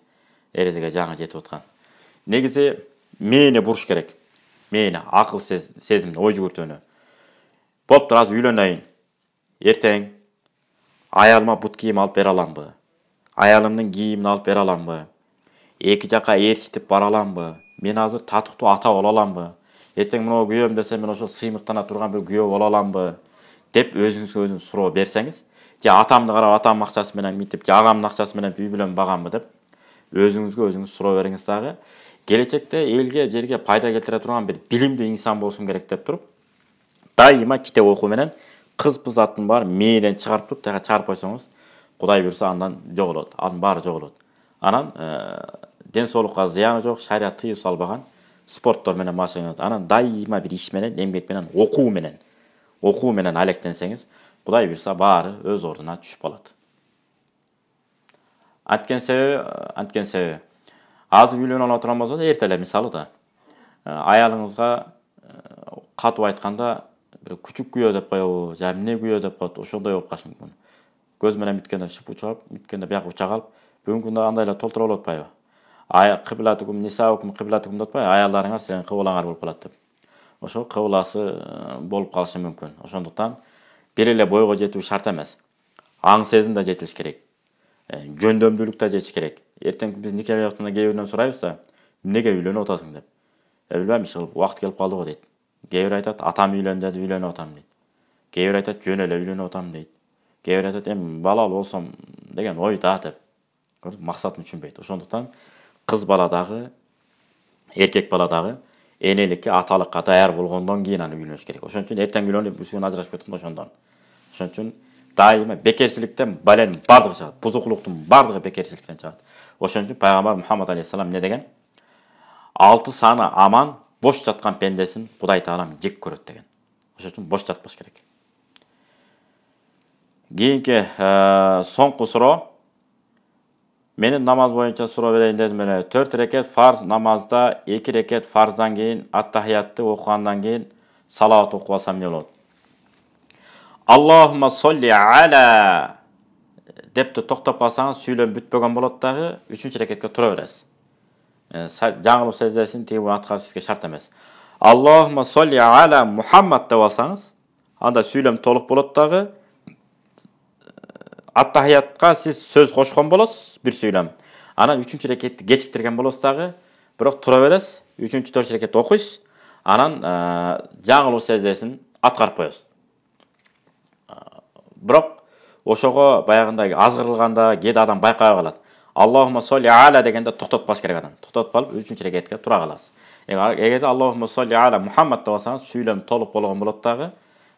Speaker 1: эрезеге жаңы жетип аткан. Негизи мээни буруш керек. Мээни акыл сезимди, ой жүгүртүүнү. Болуптур, азыр үйлөнөйүн. Эртең аялыма бут кийим алып бере аламбы? Аялымдын кийимин алып бере аламбы? Эки жака ээрчитип бара аламбы? Мен азыр татыктуу ата боло аламбы? Эртең мына күйөөм десе мен ошол сыймыктана турган бир күйөө боло аламбы? Деп өзүңүзгө өзүңүз суроо берсеңиз, же атамды карап атамдын акчасы менен мынтип, же агамдын акчасы менен үй бүлөм багамбы деп өзүңүзгө өзүңүз суроо бериңиз дагы. Келечекте элге, жерге пайда келтире турган бир билимдүү инсан болушум керек деп туруп, дайыма китеп окуу менен кыз аттын баары мээден чыгарып туруп, тага чыгарып койсоңуз, Кудай буйрса андан жоголот, анын баары жоголот. Анан ден соолукка зыяны жок, шарият тыюу салбаган спорттор менен машыгыңыз. Анан дайыма бир иш менен, эмгек менен, окуу менен алектенсеңиз, Кудай буйрса баары өз ордуна түшүп калат. Анткен себеби азыр үйлөнүп ала турган болсо эрте эле мисалы да аялыңызга катуу айтканда бир күчүк күйөө деп коебу, же эмне күйөө деп коет, ошондой болуп калышы мүмкүн. Көз менен биткенде шып учап, биткенде бияка уча калып, бүгүнкү күндө андай эле толтура болуп атпайбы? Кыблатукум нисаукум кыблатукум деп атпайбы? Аялдарыңар силердин кыблаңар болуп калат деп. Ошол кыбласы болуп калышы мүмкүн. Ошондуктан бир эле бойго жетүү шарт эмес. Аң сезим да жетиш керек. Жөндөмдүүлүк да жетиш керек. Эртең биз нике убактында кээ биринен сурайбыз да, эмнеге үйлөнүп атасың деп. Билбейм, иши убакыт келип калды го дейт. Кээ бир айтат, атам үйлөндү, үйлөнүп атам дейт. Кээ бир айтат, жөн эле үйлөнүп атам дейт. Кээ бир айтат, эми балалуу болсом деген ойда деп. Максатын түшүнбөйт. Ошондуктан кыз бала дагы, эркек бала дагы энеликке, аталыкка даяр болгондон кийин аны үйлөнүш керек. Ошон үчүн эртең үйлөнүп үчүн ажырашып кеткенде ошондон. Ошон үчүн дайыма бекерчиликтен баленин бардыгы чыгат. Бузукулуктун бардыгы бекерчиликтен чыгат. Ошон үчүн пайгамбар Мухаммад алейхиссалам не деген? 6 саны аман, бош жаткан пендесин Кудай Таалам жек көрөт деген. Ошон үчүн бош жатпаш керек. Кийинки соңку суроо. Менин намаз боюнча суроо берейин дедим эле. 4 рекет фарз намазда 2 рекет фарздан кийин ат-тахиятты окугандан кийин салават окуп алсам эмне болот? Аллахумма солли аля депти токтоп калсаңыз сүйлөм бүтпөгөн болот дагы 3-чү рекетке тура бересиз. Жаңылуу сезесин тиги аткар сизге шарт эмес. Аллахумма солли аля Мухаммад деп алсаңыз, анда сүйлөм толук болот дагы. Ат-тахиятка сиз сөз кошкон болосуз, бир сүйлөм. Анан 3-чү рекетти кечиктирген болосуз дагы, бирок тура бересиз, 3-чү 4-чү рекетти окуйсуз. Анан жаңылуу сезесин аткарып коесуз. Бирок ошого баягындай азгырылганда кээде адам байкабай калат. Аллахумма солли аля дегенде токтотпаш керек адам. Токтотуп алып 3-чү рекетке тура каласыз. Эгерде Аллахумма солли аля Мухаммад деп алсаңыз, сүйлөм толук болгон болот дагы.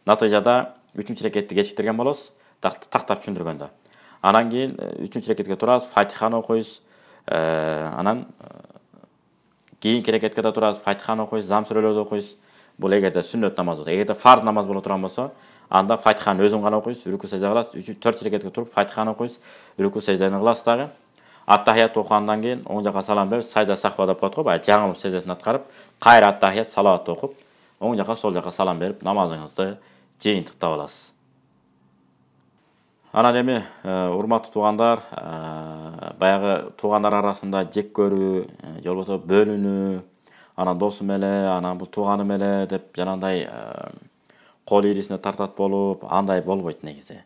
Speaker 1: Натыйжада 3-чү рекетти кечиктирген болосуз, тактап түшүндүргөндө. Анан кийин 3-чү рекетке турасыз, Фатиханы окуйсуз. Анан кийинки рекетке да турасыз, Фатиханы окуйсуз, зам сүрөлөрдү окуйсуз. Бул эгерде сүннөт намаз болсо, эгерде фарз намаз боло турган болсо, анда Фатиханы өзүң гана окуйсуз, рүкү сажда кыласыз, 3-4 рекетке туруп Фатиханы окуйсуз, рүкү сажданы кыласыз дагы. Ат-тахият окугандан кийин оң жака салам берип, сайда сахва деп коет го, баягы жаңылуу сезесин аткарып, кайра ат-тахият салаватты окуп, оң жака сол жака салам берип, намазыңызды жыйынтыктап аласыз. Анан эми урматтуу туугандар, баягы туугандар арасында жек көрүү, же болбосо бөлүнүү, анан досум эле, анан бул тууганым эле деп жанагындай кол ийрисине тартат болуп, андай болбойт негизи.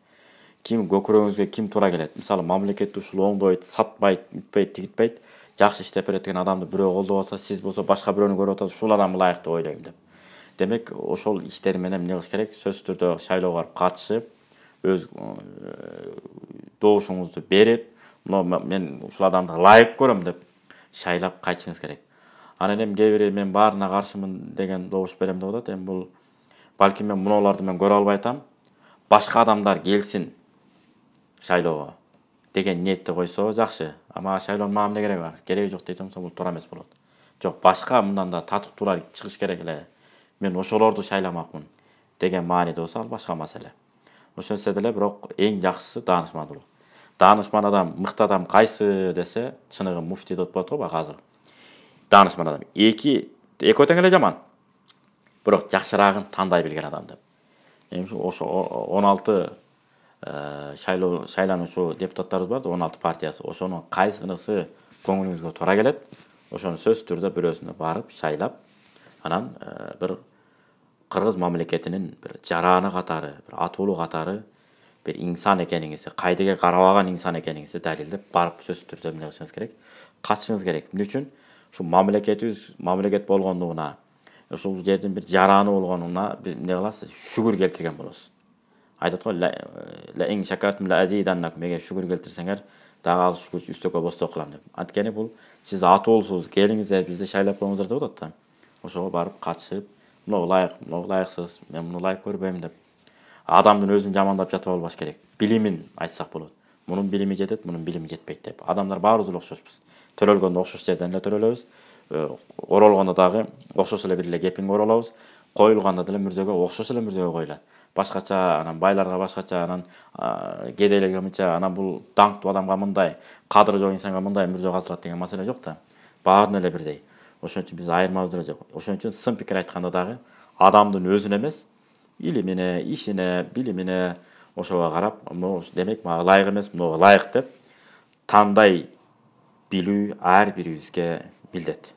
Speaker 1: Ким көкүрөгүңүзгө ким туура келет? Мисалы, мамлекетти ушул оңдойт, сатпайт, бүтпөйт, тигитпейт, жакшы иштеп берет деген адамды бирөө колдоп атса, сиз болсо башка бирөөнү көрүп атасыз, ушул адам ылайык деп ойлойм деп. Демек, ошол иштер менен эмне кылыш керек? Сөзсүз түрдө шайлоого барып катышып, өз добушуңузду берип, мен ушул адамды ылайык көрөм деп шайлап кайтышыңыз керек. Анан эми кээ бири мен баарына каршымын деген добуш берем деп атат. Эми бул балким мен мунуларды мен көрө албай атам. Башка адамдар келсин шайлоого деген ниетте койсо жакшы. Ама шайлоонун мага эмне кереги бар? Кереги жок дейт болсо бул туура эмес болот. Жок, башка мындан да татыктуулар чыгыш керек эле. Мен ошолорду шайламакмын деген мааниде болсо ал башка маселе. Ошентсе деле бирок эң жакшысы даанышмандуулук. Даанышман адам, мыкты адам кайсы десе, чыныгы муфти деп атат го бак азыр. Даанышман адам. Экөө тең эле жаман. Бирок жакшыраагын тандай билген адам деп. Эми ошо 16 шайлануучу депутаттарыбыз бар, 16 партиясы. Ошонун кайсынысы көңүлүңүзгө туура келет, ошону сөзсүз түрдө бирөөсүнө барып шайлап, анан бир кыргыз мамлекетинин бир жараны катары, бир атуулу катары бир инсан экениңизди, кайдыга карабаган инсан экениңизди далилдеп барып сөзсүз түрдө эмне кылышыңыз керек? Катышыңыз керек. Эмне үчүн? Ушу мамлекетибиз мамлекет болгондугуна, ушул жердин бир жараны болгонуна эмне кыласыз? Шүгүр келтирген болосуз. Айтат го, ла эң шакартым ла азиданнакум, эгер шүгүр келтирсеңер, дагы ал шүгүр үстөккө бостоо кылам деп. Анткени бул сиз атуулсуз, келиңиздер бизди шайлап коюңуздар деп атат да. Ошого барып катышып, муну ылайыксыз, мен муну ылайык көрбөйм деп. Адамдын өзүн жамандап жатып албаш керек. Билимин айтсак болот. Мунун билими жетет, мунун билими жетпейт деп. Адамдар баарыбыз эле окшошпуз. Төрөлгөндө окшош жерден эле төрөлөбүз. Оролгондо дагы окшош эле бир эле кепиңге оролобуз. Коюлганда деле мүрзөгө окшош эле мүрзөгө коюлат. Башкача, анан байларга башкача, анан кедейлерге мынча, анан бул даңктуу адамга мындай, кадыры жок инсанга мындай мүрзө калтырат деген маселе жок да. Баарына эле бирдей. Ошон үчүн биз айырмабыз деле жок. Ошон үчүн сын пикир айтканда дагы адамдын өзүнө эмес, илимине, ишине, билимине ошого карап, демек мага ылайык эмес, муну ылайык деп тандай билүү ар бирибизге билдет.